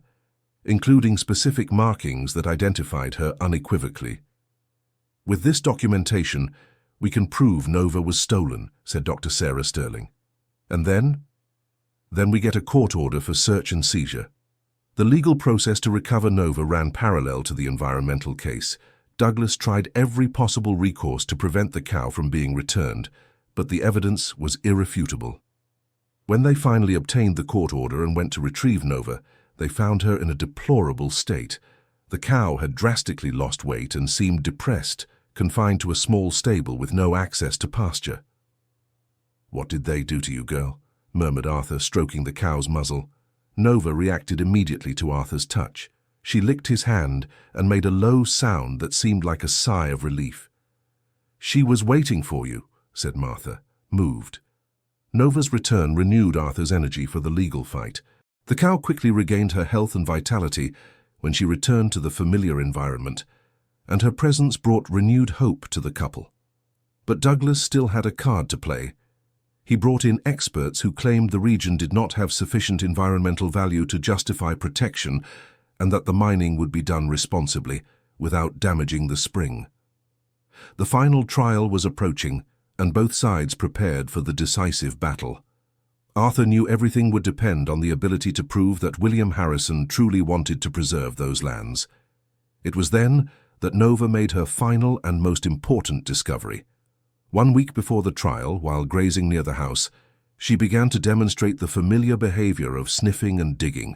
including specific markings that identified her unequivocally. "With this documentation, we can prove Nova was stolen," said Dr. Sarah Sterling. "And then? Then we get a court order for search and seizure." The legal process to recover Nova ran parallel to the environmental case. Douglas tried every possible recourse to prevent the cow from being returned, but the evidence was irrefutable. When they finally obtained the court order and went to retrieve Nova, they found her in a deplorable state. The cow had drastically lost weight and seemed depressed, confined to a small stable with no access to pasture. "What did they do to you, girl?" murmured Arthur, stroking the cow's muzzle. Nova reacted immediately to Arthur's touch. She licked his hand and made a low sound that seemed like a sigh of relief. "She was waiting for you," said Martha, moved. Nova's return renewed Arthur's energy for the legal fight. The cow quickly regained her health and vitality when she returned to the familiar environment, and her presence brought renewed hope to the couple. But Douglas still had a card to play. He brought in experts who claimed the region did not have sufficient environmental value to justify protection and that the mining would be done responsibly, without damaging the spring. The final trial was approaching, and both sides prepared for the decisive battle. Arthur knew everything would depend on the ability to prove that William Harrison truly wanted to preserve those lands. It was then that Nova made her final and most important discovery. 1 week before the trial, while grazing near the house, she began to demonstrate the familiar behavior of sniffing and digging.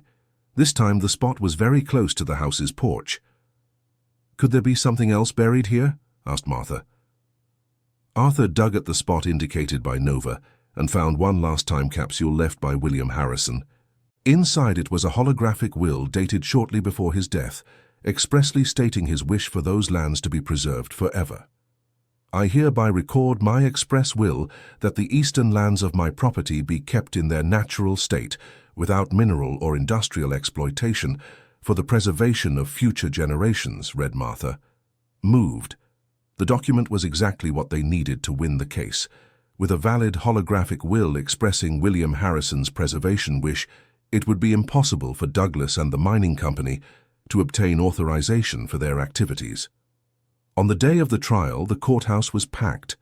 This time the spot was very close to the house's porch. "Could there be something else buried here?" asked Martha. Arthur dug at the spot indicated by Nova and found one last time capsule left by William Harrison. Inside it was a holographic will dated shortly before his death, expressly stating his wish for those lands to be preserved forever. "I hereby record my express will that the eastern lands of my property be kept in their natural state, without mineral or industrial exploitation, for the preservation of future generations," read Martha. Moved. The document was exactly what they needed to win the case. With a valid holographic will expressing William Harrison's preservation wish, it would be impossible for Douglas and the mining company to obtain authorization for their activities. On the day of the trial, the courthouse was packed.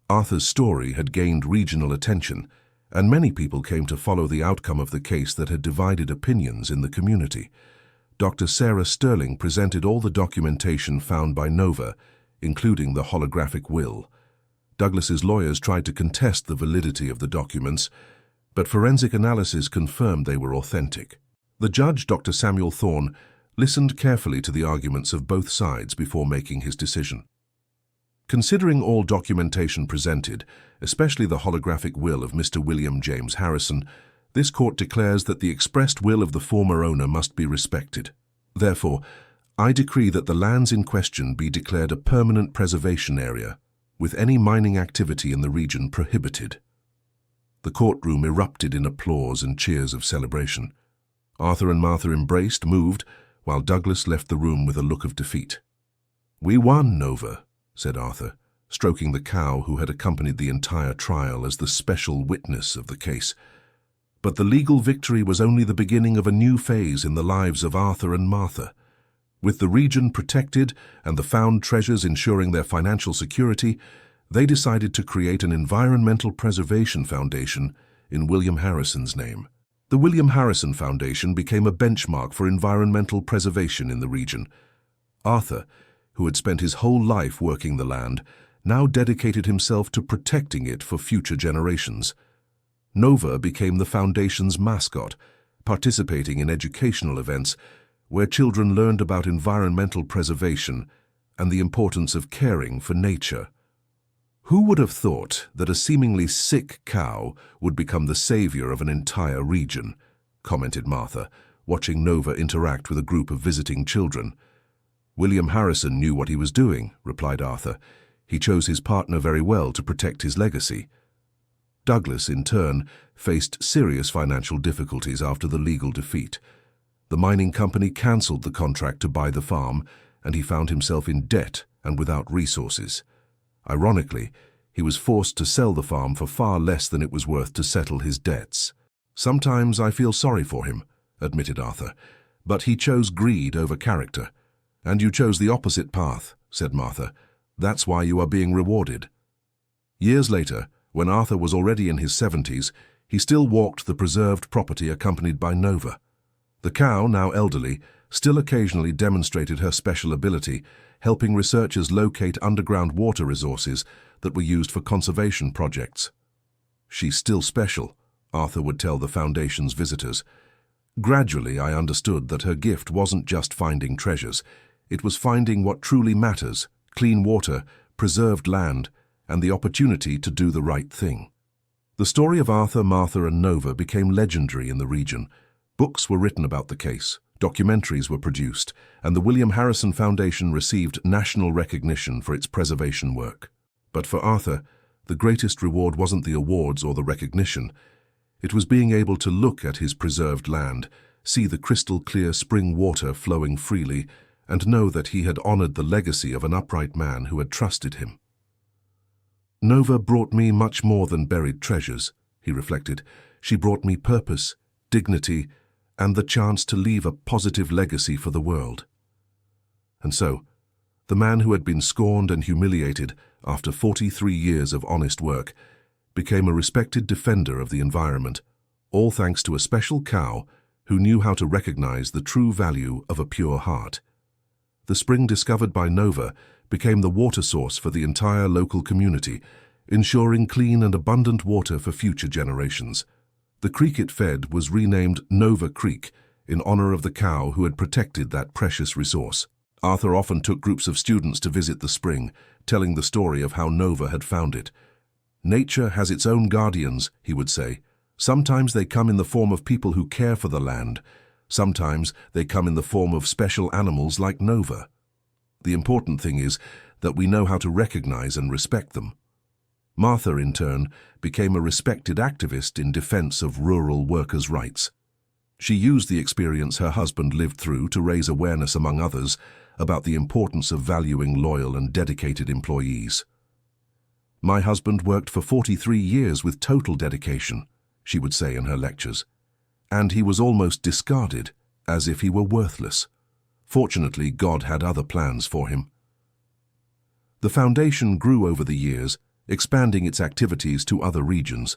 Arthur's story had gained regional attention, and many people came to follow the outcome of the case that had divided opinions in the community. Dr. Sarah Sterling presented all the documentation found by Nova, including the holographic will. Douglas's lawyers tried to contest the validity of the documents, but forensic analysis confirmed they were authentic. The judge, Dr. Samuel Thorne, listened carefully to the arguments of both sides before making his decision. Considering all documentation presented, especially the holographic will of Mr. William James Harrison, this court declares that the expressed will of the former owner must be respected. Therefore, I decree that the lands in question be declared a permanent preservation area, with any mining activity in the region prohibited. The courtroom erupted in applause and cheers of celebration. Arthur and Martha embraced, moved, while Douglas left the room with a look of defeat. "We won, Nova," said Arthur, stroking the cow who had accompanied the entire trial as the special witness of the case. But the legal victory was only the beginning of a new phase in the lives of Arthur and Martha. With the region protected and the found treasures ensuring their financial security, they decided to create an environmental preservation foundation in William Harrison's name. The William Harrison Foundation became a benchmark for environmental preservation in the region. Arthur, who had spent his whole life working the land, now dedicated himself to protecting it for future generations. Nova became the foundation's mascot, participating in educational events where children learned about environmental preservation and the importance of caring for nature. Who would have thought that a seemingly sick cow would become the savior of an entire region? Commented Martha, watching Nova interact with a group of visiting children. William Harrison knew what he was doing, replied Arthur. He chose his partner very well to protect his legacy. Douglas, in turn, faced serious financial difficulties after the legal defeat. The mining company cancelled the contract to buy the farm, and he found himself in debt and without resources. Ironically, he was forced to sell the farm for far less than it was worth to settle his debts. "Sometimes I feel sorry for him," admitted Arthur, "but he chose greed over character." "And you chose the opposite path," said Martha. "That's why you are being rewarded." Years later, when Arthur was already in his 70s, he still walked the preserved property accompanied by Nova. The cow, now elderly, still occasionally demonstrated her special ability, helping researchers locate underground water resources that were used for conservation projects. "She's still special," Arthur would tell the Foundation's visitors. Gradually, I understood that her gift wasn't just finding treasures. It was finding what truly matters: clean water, preserved land, and the opportunity to do the right thing. The story of Arthur, Martha, and Nova became legendary in the region. Books were written about the case, documentaries were produced, and the William Harrison Foundation received national recognition for its preservation work. But for Arthur, the greatest reward wasn't the awards or the recognition. It was being able to look at his preserved land, see the crystal-clear spring water flowing freely, and know that he had honored the legacy of an upright man who had trusted him. "Nova brought me much more than buried treasures," he reflected. "She brought me purpose, dignity, and the chance to leave a positive legacy for the world." And so, the man who had been scorned and humiliated after 43 years of honest work became a respected defender of the environment, all thanks to a special cow who knew how to recognize the true value of a pure heart. The spring discovered by Nova became the water source for the entire local community, ensuring clean and abundant water for future generations. The creek it fed was renamed Nova Creek in honor of the cow who had protected that precious resource. Arthur often took groups of students to visit the spring, telling the story of how Nova had found it. "Nature has its own guardians," he would say. "Sometimes they come in the form of people who care for the land. Sometimes they come in the form of special animals like Nova. The important thing is that we know how to recognize and respect them." Martha, in turn, became a respected activist in defense of rural workers' rights. She used the experience her husband lived through to raise awareness among others about the importance of valuing loyal and dedicated employees. "My husband worked for 43 years with total dedication," she would say in her lectures, "and he was almost discarded, as if he were worthless. Fortunately, God had other plans for him." The foundation grew over the years, expanding its activities to other regions.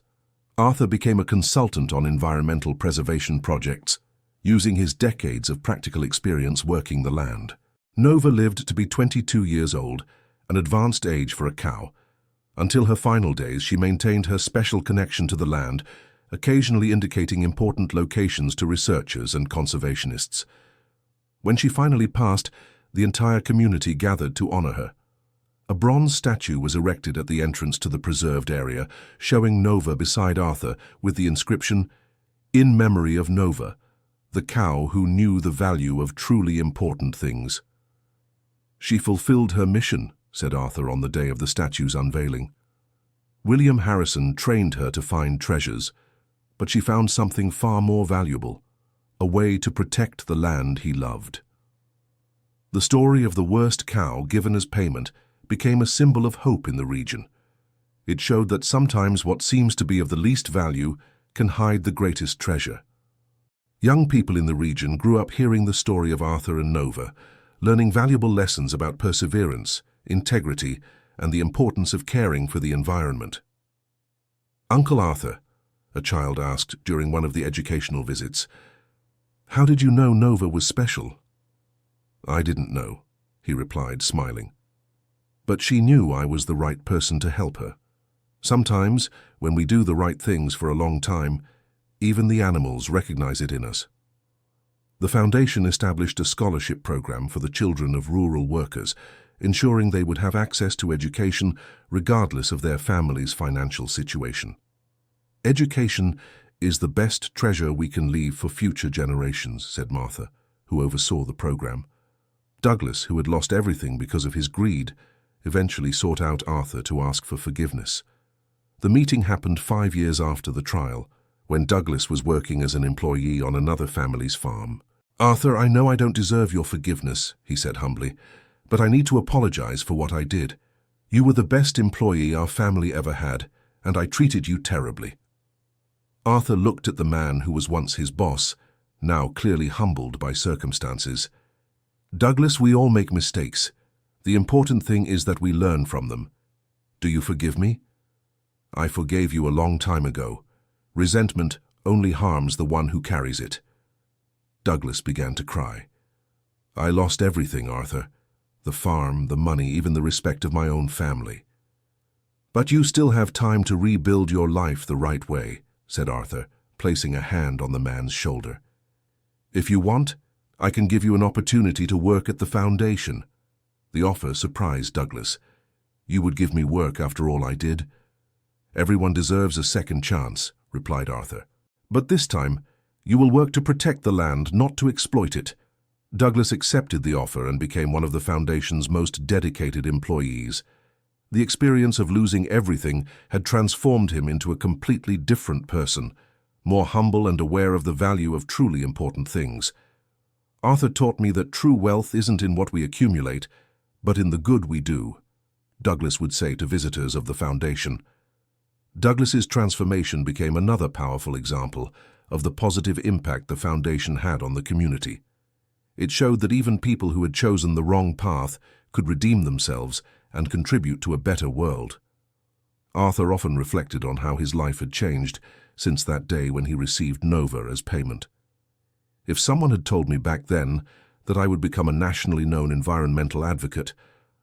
Arthur became a consultant on environmental preservation projects, using his decades of practical experience working the land. Nova lived to be 22 years old, an advanced age for a cow. Until her final days, she maintained her special connection to the land, occasionally indicating important locations to researchers and conservationists. When she finally passed, the entire community gathered to honor her. A bronze statue was erected at the entrance to the preserved area, showing Nova beside Arthur with the inscription, "In memory of Nova, the cow who knew the value of truly important things." "She fulfilled her mission," said Arthur on the day of the statue's unveiling. William Harrison trained her to find treasures, but she found something far more valuable, a way to protect the land he loved. The story of the worst cow given as payment became a symbol of hope in the region. It showed that sometimes what seems to be of the least value can hide the greatest treasure. Young people in the region grew up hearing the story of Arthur and Nova, learning valuable lessons about perseverance, integrity, and the importance of caring for the environment. "Uncle Arthur," a child asked during one of the educational visits, "how did you know Nova was special?" "I didn't know," he replied, smiling. "But she knew I was the right person to help her. Sometimes, when we do the right things for a long time, even the animals recognize it in us." The foundation established a scholarship program for the children of rural workers, ensuring they would have access to education regardless of their family's financial situation. "Education is the best treasure we can leave for future generations," said Martha, who oversaw the program. Douglas, who had lost everything because of his greed, eventually sought out Arthur to ask for forgiveness. The meeting happened 5 years after the trial, when Douglas was working as an employee on another family's farm. "Arthur, I know I don't deserve your forgiveness," he said humbly, "but I need to apologize for what I did. You were the best employee our family ever had, and I treated you terribly." Arthur looked at the man who was once his boss, now clearly humbled by circumstances. "Douglas, we all make mistakes. The important thing is that we learn from them. Do you forgive me?" "I forgave you a long time ago. Resentment only harms the one who carries it." Douglas began to cry. "I lost everything, Arthur. The farm, the money, even the respect of my own family." "But you still have time to rebuild your life the right way," said Arthur, placing a hand on the man's shoulder. "If you want, I can give you an opportunity to work at the foundation." The offer surprised Douglas. "You would give me work after all I did?" "Everyone deserves a second chance," replied Arthur. "But this time, you will work to protect the land, not to exploit it." Douglas accepted the offer and became one of the foundation's most dedicated employees. The experience of losing everything had transformed him into a completely different person, more humble and aware of the value of truly important things. "Arthur taught me that true wealth isn't in what we accumulate, but in the good we do," Douglas would say to visitors of the foundation. Douglas's transformation became another powerful example of the positive impact the foundation had on the community. It showed that even people who had chosen the wrong path could redeem themselves and contribute to a better world. Arthur often reflected on how his life had changed since that day when he received Nova as payment. "If someone had told me back then that I would become a nationally known environmental advocate,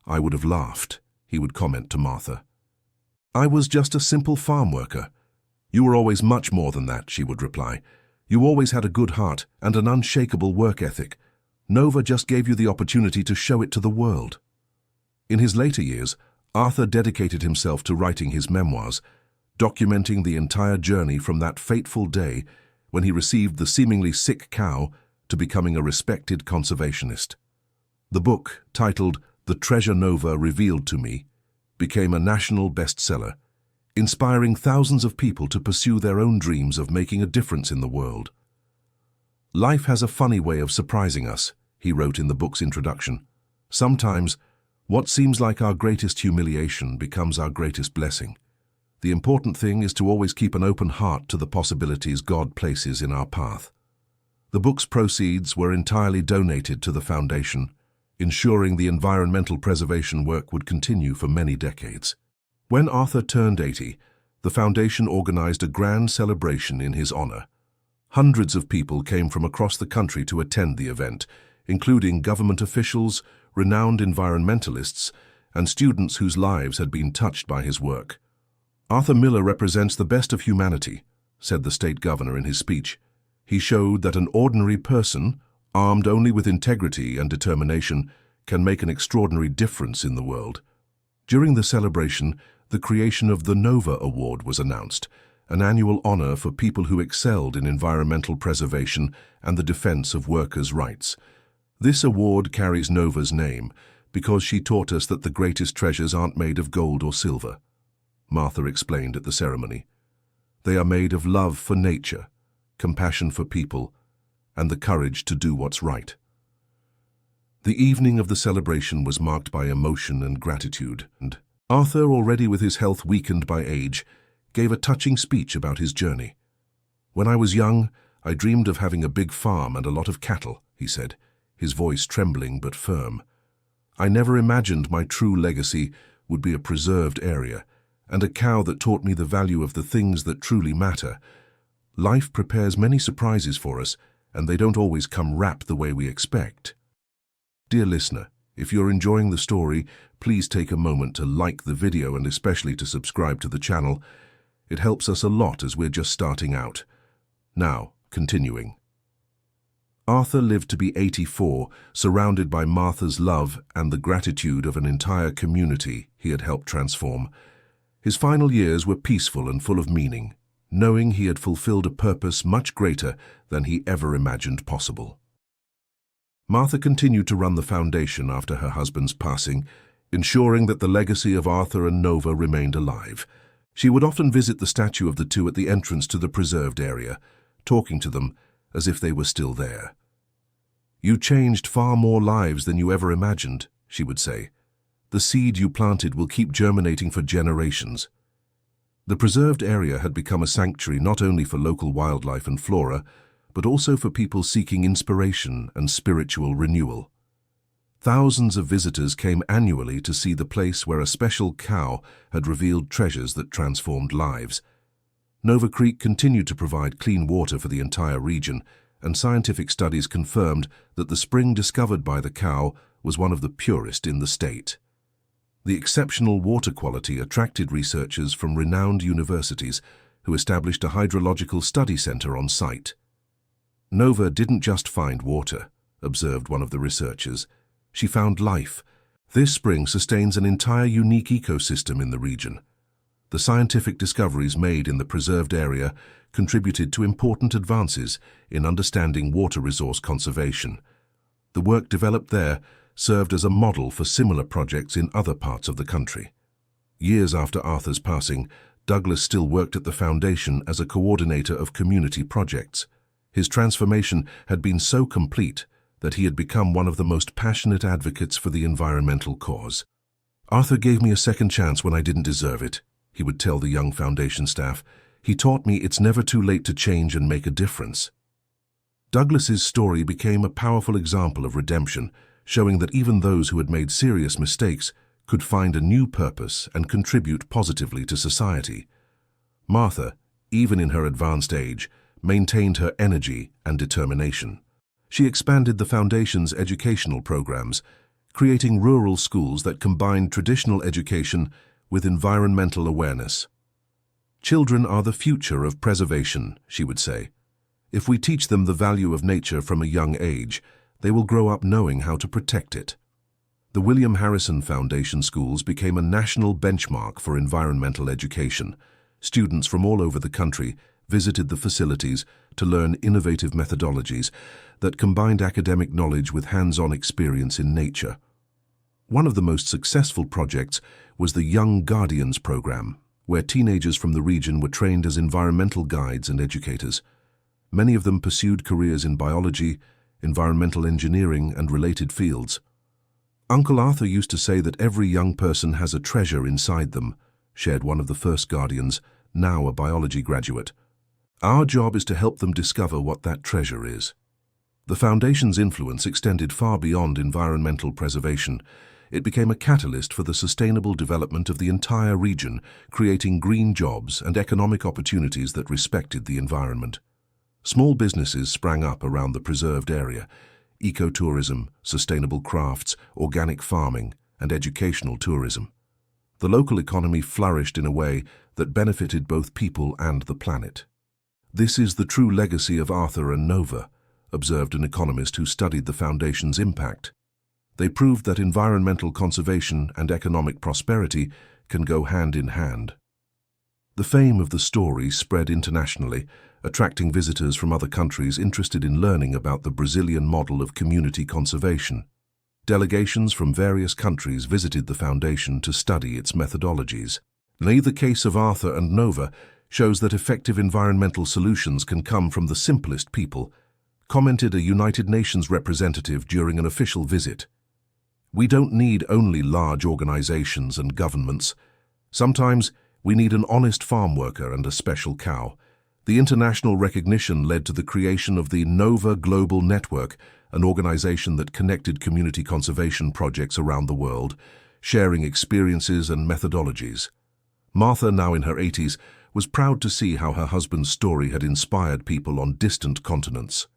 I would have laughed," he would comment to Martha. "I was just a simple farm worker." "You were always much more than that," she would reply. "You always had a good heart and an unshakable work ethic. Nova just gave you the opportunity to show it to the world." In his later years, Arthur dedicated himself to writing his memoirs, documenting the entire journey from that fateful day when he received the seemingly sick cow to becoming a respected conservationist. The book, titled The Treasure Nova Revealed to Me, became a national bestseller, inspiring thousands of people to pursue their own dreams of making a difference in the world. "Life has a funny way of surprising us," he wrote in the book's introduction. "Sometimes, what seems like our greatest humiliation becomes our greatest blessing. The important thing is to always keep an open heart to the possibilities God places in our path." The book's proceeds were entirely donated to the foundation, ensuring the environmental preservation work would continue for many decades. When Arthur turned 80, the foundation organized a grand celebration in his honor. Hundreds of people came from across the country to attend the event, including government officials, renowned environmentalists, and students whose lives had been touched by his work. "Arthur Miller represents the best of humanity," said the state governor in his speech. "He showed that an ordinary person, armed only with integrity and determination, can make an extraordinary difference in the world." During the celebration, the creation of the Nova Award was announced, an annual honor for people who excelled in environmental preservation and the defense of workers' rights. This award carries Nova's name because she taught us that the greatest treasures aren't made of gold or silver, Martha explained at the ceremony. They are made of love for nature, compassion for people, and the courage to do what's right. The evening of the celebration was marked by emotion and gratitude, and Arthur, already with his health weakened by age, gave a touching speech about his journey. "When I was young, I dreamed of having a big farm and a lot of cattle," he said, his voice trembling but firm. "I never imagined my true legacy would be a preserved area, and a cow that taught me the value of the things that truly matter. Life prepares many surprises for us, and they don't always come wrapped the way we expect." Dear listener, if you're enjoying the story, please take a moment to like the video and especially to subscribe to the channel. It helps us a lot as we're just starting out. Now, continuing. Arthur lived to be 84, surrounded by Martha's love and the gratitude of an entire community he had helped transform. His final years were peaceful and full of meaning, knowing he had fulfilled a purpose much greater than he ever imagined possible. Martha continued to run the foundation after her husband's passing, ensuring that the legacy of Arthur and Nova remained alive. She would often visit the statue of the two at the entrance to the preserved area, talking to them as if they were still there. "You changed far more lives than you ever imagined," she would say. "The seed you planted will keep germinating for generations." The preserved area had become a sanctuary not only for local wildlife and flora, but also for people seeking inspiration and spiritual renewal. Thousands of visitors came annually to see the place where a special cow had revealed treasures that transformed lives. Nova Creek continued to provide clean water for the entire region, and scientific studies confirmed that the spring discovered by the cow was one of the purest in the state. The exceptional water quality attracted researchers from renowned universities who established a hydrological study center on site. "Nova didn't just find water," observed one of the researchers. "She found life. This spring sustains an entire unique ecosystem in the region." The scientific discoveries made in the preserved area contributed to important advances in understanding water resource conservation. The work developed there served as a model for similar projects in other parts of the country. Years after Arthur's passing, Douglas still worked at the foundation as a coordinator of community projects. His transformation had been so complete that he had become one of the most passionate advocates for the environmental cause. "Arthur gave me a second chance when I didn't deserve it," he would tell the young foundation staff. "He taught me it's never too late to change and make a difference." Douglas's story became a powerful example of redemption, showing that even those who had made serious mistakes could find a new purpose and contribute positively to society. Martha, even in her advanced age, maintained her energy and determination. She expanded the foundation's educational programs, creating rural schools that combined traditional education with environmental awareness. "Children are the future of preservation," she would say. "If we teach them the value of nature from a young age, they will grow up knowing how to protect it." The William Harrison Foundation schools became a national benchmark for environmental education. Students from all over the country visited the facilities to learn innovative methodologies that combined academic knowledge with hands-on experience in nature. One of the most successful projects was the Young Guardians program, where teenagers from the region were trained as environmental guides and educators. Many of them pursued careers in biology, environmental engineering, and related fields. "Uncle Arthur used to say that every young person has a treasure inside them," shared one of the first guardians, now a biology graduate. "Our job is to help them discover what that treasure is." The foundation's influence extended far beyond environmental preservation. It became a catalyst for the sustainable development of the entire region, creating green jobs and economic opportunities that respected the environment. Small businesses sprang up around the preserved area: ecotourism, sustainable crafts, organic farming, and educational tourism. The local economy flourished in a way that benefited both people and the planet. "This is the true legacy of Arthur and Nova," observed an economist who studied the Foundation's impact. "They proved that environmental conservation and economic prosperity can go hand in hand." The fame of the story spread internationally, attracting visitors from other countries interested in learning about the Brazilian model of community conservation. Delegations from various countries visited the Foundation to study its methodologies. The case of Arthur and Nova shows that effective environmental solutions can come from the simplest people, commented a United Nations representative during an official visit. "We don't need only large organizations and governments. Sometimes we need an honest farm worker and a special cow." The international recognition led to the creation of the Nova Global Network, an organization that connected community conservation projects around the world, sharing experiences and methodologies. Martha, now in her 80s, was proud to see how her husband's story had inspired people on distant continents.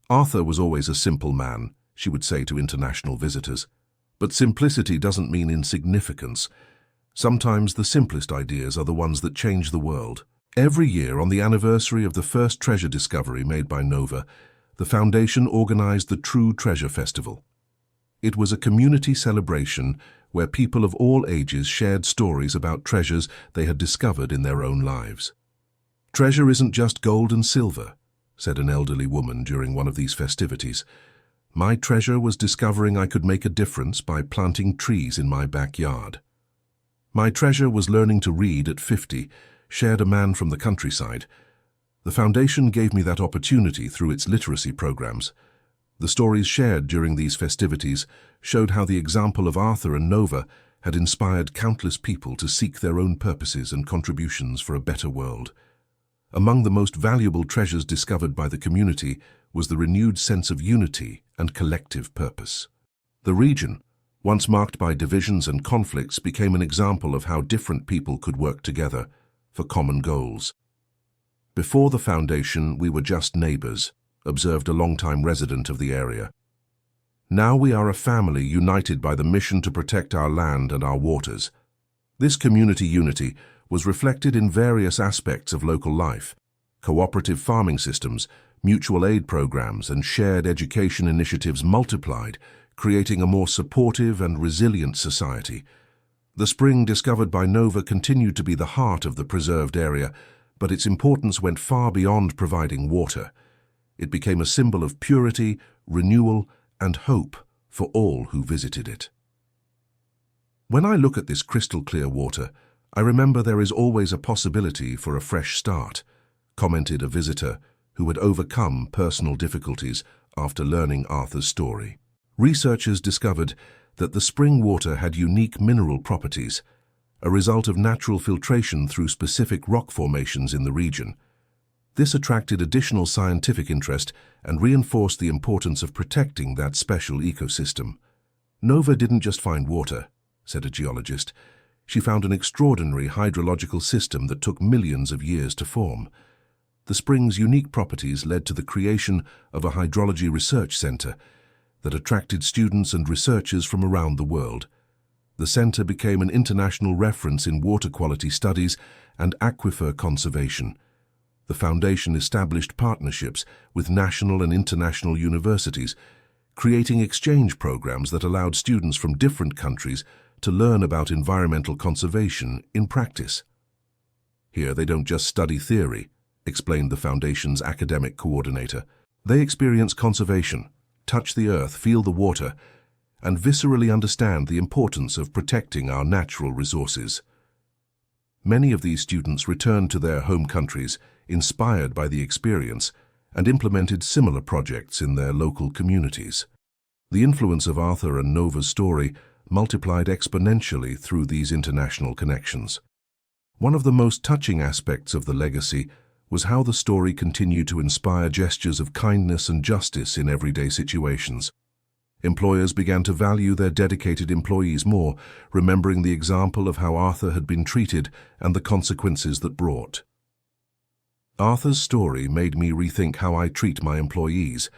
"Arthur was always a simple man," she would say to international visitors. "But simplicity doesn't mean insignificance. Sometimes the simplest ideas are the ones that change the world." Every year, on the anniversary of the first treasure discovery made by Nova, the Foundation organized the True Treasure Festival. It was a community celebration where people of all ages shared stories about treasures they had discovered in their own lives. "Treasure isn't just gold and silver," said an elderly woman during one of these festivities. "My treasure was discovering I could make a difference by planting trees in my backyard." "My treasure was learning to read at 50, shared a man from the countryside. The Foundation gave me that opportunity through its literacy programs." The stories shared during these festivities showed how the example of Arthur and Nova had inspired countless people to seek their own purposes and contributions for a better world. Among the most valuable treasures discovered by the community was the renewed sense of unity and collective purpose. The region, once marked by divisions and conflicts, became an example of how different people could work together for common goals. "Before the Foundation, we were just neighbors," observed a longtime resident of the area. "Now we are a family united by the mission to protect our land and our waters." This community unity was reflected in various aspects of local life. Cooperative farming systems, mutual aid programs, and shared education initiatives multiplied, creating a more supportive and resilient society. The spring discovered by Nova continued to be the heart of the preserved area, but its importance went far beyond providing water. It became a symbol of purity, renewal, and hope for all who visited it. "When I look at this crystal-clear water, I remember there is always a possibility for a fresh start," commented a visitor who had overcome personal difficulties after learning Arthur's story. Researchers discovered that the spring water had unique mineral properties, a result of natural filtration through specific rock formations in the region. This attracted additional scientific interest and reinforced the importance of protecting that special ecosystem. "Nova didn't just find water," said a geologist. "She found an extraordinary hydrological system that took millions of years to form." The spring's unique properties led to the creation of a hydrology research center that attracted students and researchers from around the world. The center became an international reference in water quality studies and aquifer conservation. The Foundation established partnerships with national and international universities, creating exchange programs that allowed students from different countries to learn about environmental conservation in practice. "Here they don't just study theory," explained the Foundation's academic coordinator. "They experience conservation, touch the earth, feel the water, and viscerally understand the importance of protecting our natural resources." Many of these students returned to their home countries, inspired by the experience, and implemented similar projects in their local communities. The influence of Arthur and Nova's story multiplied exponentially through these international connections. One of the most touching aspects of the legacy was how the story continued to inspire gestures of kindness and justice in everyday situations. Employers began to value their dedicated employees more, remembering the example of how Arthur had been treated and the consequences that brought. "Arthur's story made me rethink how I treat my employees,"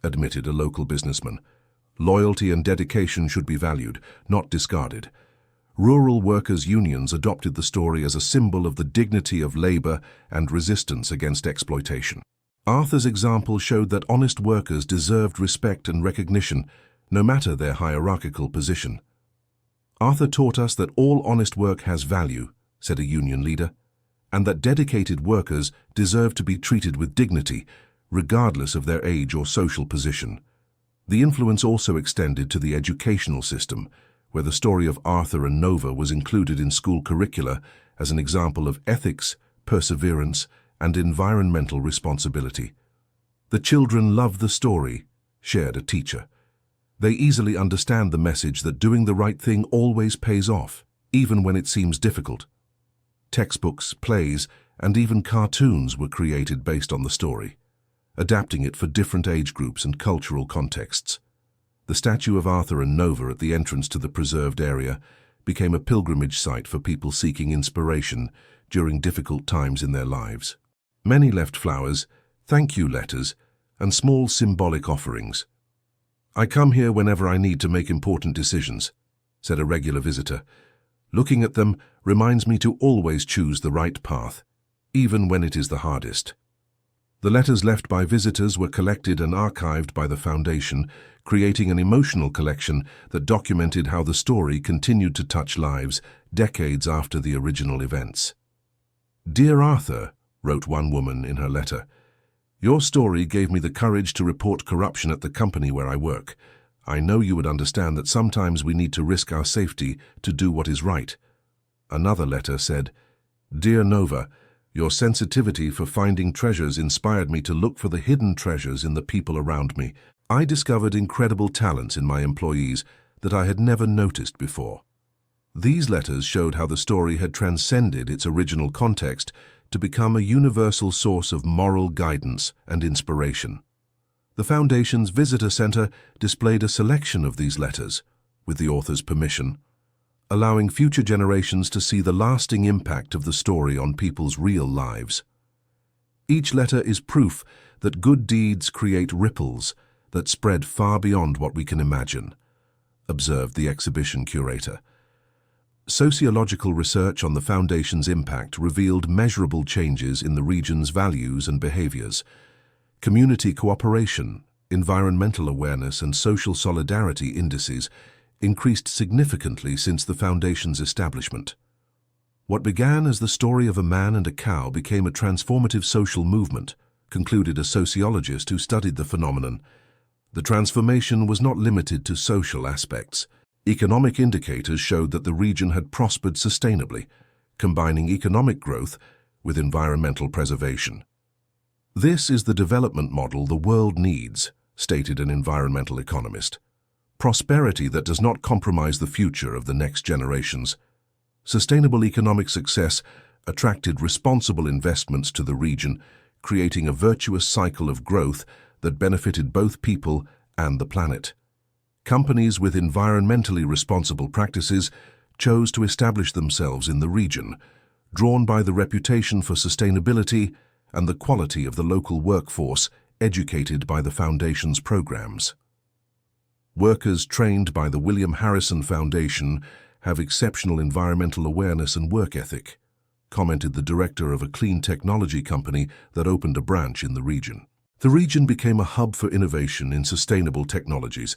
admitted a local businessman. Loyalty and dedication should be valued, not discarded. Rural workers' unions adopted the story as a symbol of the dignity of labor and resistance against exploitation. Arthur's example showed that honest workers deserved respect and recognition, no matter their hierarchical position. "Arthur taught us that all honest work has value," said a union leader, "and that dedicated workers deserve to be treated with dignity, regardless of their age or social position." The influence also extended to the educational system, where the story of Arthur and Nova was included in school curricula as an example of ethics, perseverance, and environmental responsibility. "The children love the story," shared a teacher. "They easily understand the message that doing the right thing always pays off, even when it seems difficult." Textbooks, plays, and even cartoons were created based on the story, adapting it for different age groups and cultural contexts. The statue of Arthur and Nova at the entrance to the preserved area became a pilgrimage site for people seeking inspiration during difficult times in their lives. Many left flowers, thank you letters, and small symbolic offerings. "I come here whenever I need to make important decisions," said a regular visitor. "Looking at them reminds me to always choose the right path, even when it is the hardest." The letters left by visitors were collected and archived by the Foundation, creating an emotional collection that documented how the story continued to touch lives decades after the original events. "Dear Arthur," wrote one woman in her letter, "your story gave me the courage to report corruption at the company where I work. I know you would understand that sometimes we need to risk our safety to do what is right." Another letter said, "Dear Nova, your sensitivity for finding treasures inspired me to look for the hidden treasures in the people around me. I discovered incredible talents in my employees that I had never noticed before." These letters showed how the story had transcended its original context to become a universal source of moral guidance and inspiration. The Foundation's Visitor Center displayed a selection of these letters, with the author's permission, allowing future generations to see the lasting impact of the story on people's real lives. Each letter is proof that good deeds create ripples that spread far beyond what we can imagine, observed the exhibition curator. Sociological research on the Foundation's impact revealed measurable changes in the region's values and behaviors. Community cooperation, environmental awareness, and social solidarity indices increased significantly since the Foundation's establishment. What began as the story of a man and a cow became a transformative social movement, concluded a sociologist who studied the phenomenon. The transformation was not limited to social aspects. Economic indicators showed that the region had prospered sustainably, combining economic growth with environmental preservation. "This is the development model the world needs," stated an environmental economist. "Prosperity that does not compromise the future of the next generations." Sustainable economic success attracted responsible investments to the region, creating a virtuous cycle of growth that benefited both people and the planet. Companies with environmentally responsible practices chose to establish themselves in the region, drawn by the reputation for sustainability and the quality of the local workforce educated by the Foundation's programs. "Workers trained by the William Harrison Foundation have exceptional environmental awareness and work ethic," commented the director of a clean technology company that opened a branch in the region. The region became a hub for innovation in sustainable technologies,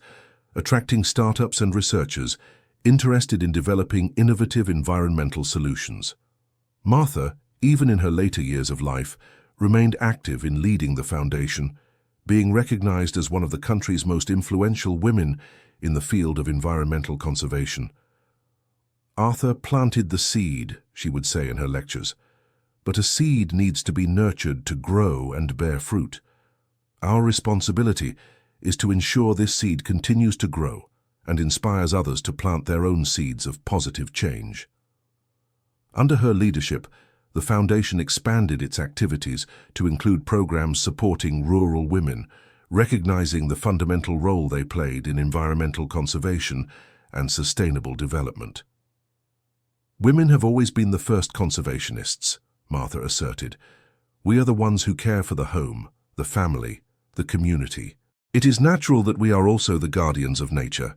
attracting startups and researchers interested in developing innovative environmental solutions. Martha, even in her later years of life, remained active in leading the Foundation, being recognized as one of the country's most influential women in the field of environmental conservation. "Arthur planted the seed," she would say in her lectures, "but a seed needs to be nurtured to grow and bear fruit. Our responsibility is to ensure this seed continues to grow and inspires others to plant their own seeds of positive change." Under her leadership, the Foundation expanded its activities to include programs supporting rural women, recognizing the fundamental role they played in environmental conservation and sustainable development. "Women have always been the first conservationists," Martha asserted. "We are the ones who care for the home, the family, the community, It is natural that we are also the guardians of nature.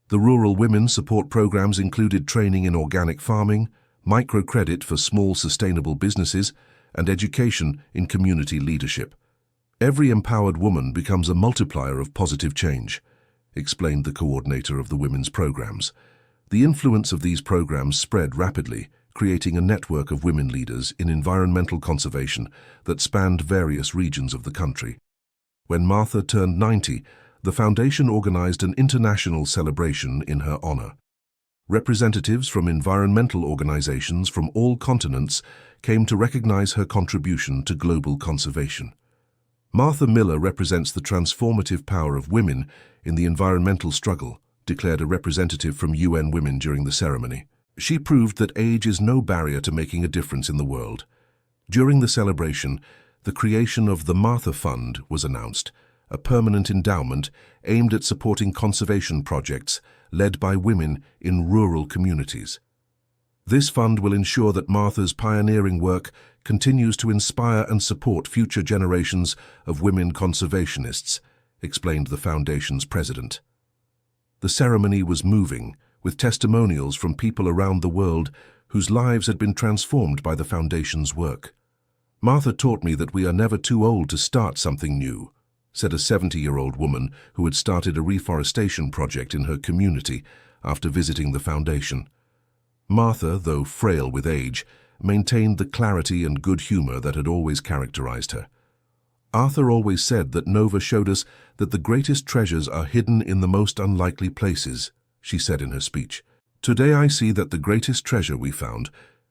The rural women support programs included training in organic farming, microcredit for small sustainable businesses, and education in community leadership. Every empowered woman becomes a multiplier of positive change, explained the coordinator of the women's programs. The influence of these programs spread rapidly, creating a network of women leaders in environmental conservation that spanned various regions of the country. When Martha turned 90, the foundation organized an international celebration in her honor. Representatives from environmental organizations from all continents came to recognize her contribution to global conservation. Martha Miller represents the transformative power of women in the environmental struggle, declared a representative from UN Women during the ceremony. She proved that age is no barrier to making a difference in the world. During the celebration, the creation of the Martha Fund was announced, a permanent endowment aimed at supporting conservation projects led by women in rural communities. This fund will ensure that Martha's pioneering work continues to inspire and support future generations of women conservationists, explained the foundation's president. The ceremony was moving, with testimonials from people around the world whose lives had been transformed by the foundation's work. Martha taught me that we are never too old to start something new, said a 70-year-old woman who had started a reforestation project in her community after visiting the foundation. Martha, though frail with age, maintained the clarity and good humor that had always characterized her. Arthur always said that Nova showed us that the greatest treasures are hidden in the most unlikely places, she said in her speech. Today I see that the greatest treasure we found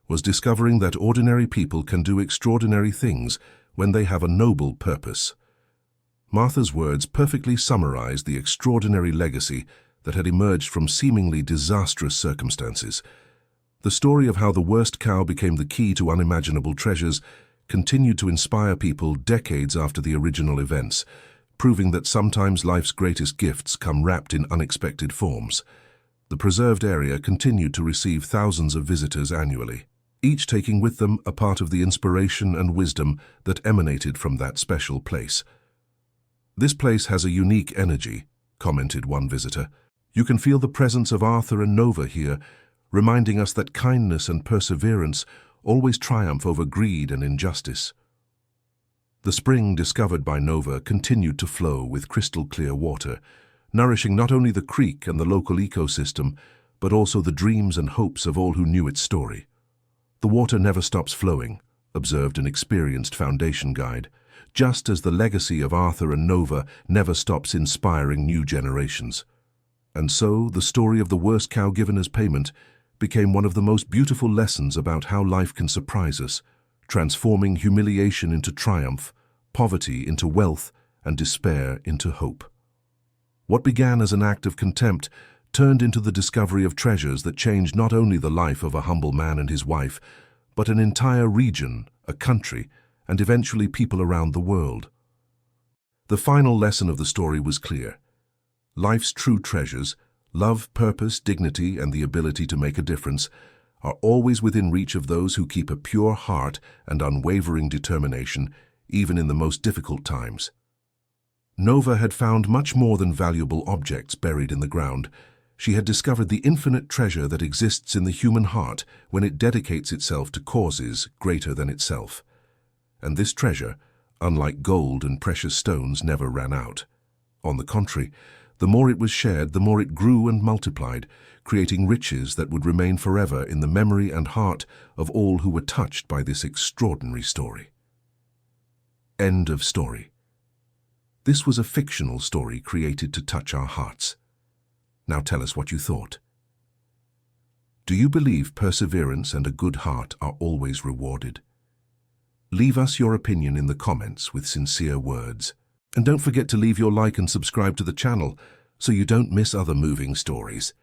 was discovering that ordinary people can do extraordinary things when they have a noble purpose. Martha's words perfectly summarized the extraordinary legacy that had emerged from seemingly disastrous circumstances. The story of how the worst cow became the key to unimaginable treasures continued to inspire people decades after the original events, proving that sometimes life's greatest gifts come wrapped in unexpected forms. The preserved area continued to receive thousands of visitors annually, each taking with them a part of the inspiration and wisdom that emanated from that special place. "This place has a unique energy," commented one visitor. "You can feel the presence of Arthur and Nova here, reminding us that kindness and perseverance always triumph over greed and injustice." The spring discovered by Nova continued to flow with crystal-clear water, nourishing not only the creek and the local ecosystem, but also the dreams and hopes of all who knew its story. "The water never stops flowing," observed an experienced foundation guide, just as the legacy of Arthur and Nova never stops inspiring new generations. And so, the story of the worst cow given as payment became one of the most beautiful lessons about how life can surprise us, transforming humiliation into triumph, poverty into wealth, and despair into hope. What began as an act of contempt turned into the discovery of treasures that changed not only the life of a humble man and his wife, but an entire region, a country, and eventually people around the world. The final lesson of the story was clear. Life's true treasures, love, purpose, dignity, and the ability to make a difference, are always within reach of those who keep a pure heart and unwavering determination, even in the most difficult times. Nova had found much more than valuable objects buried in the ground. She had discovered the infinite treasure that exists in the human heart when it dedicates itself to causes greater than itself. And this treasure, unlike gold and precious stones, never ran out. On the contrary, the more it was shared, the more it grew and multiplied, creating riches that would remain forever in the memory and heart of all who were touched by this extraordinary story. End of story. This was a fictional story created to touch our hearts. Now tell us what you thought. Do you believe perseverance and a good heart are always rewarded? Leave us your opinion in the comments with sincere words. And don't forget to leave your like and subscribe to the channel so you don't miss other moving stories.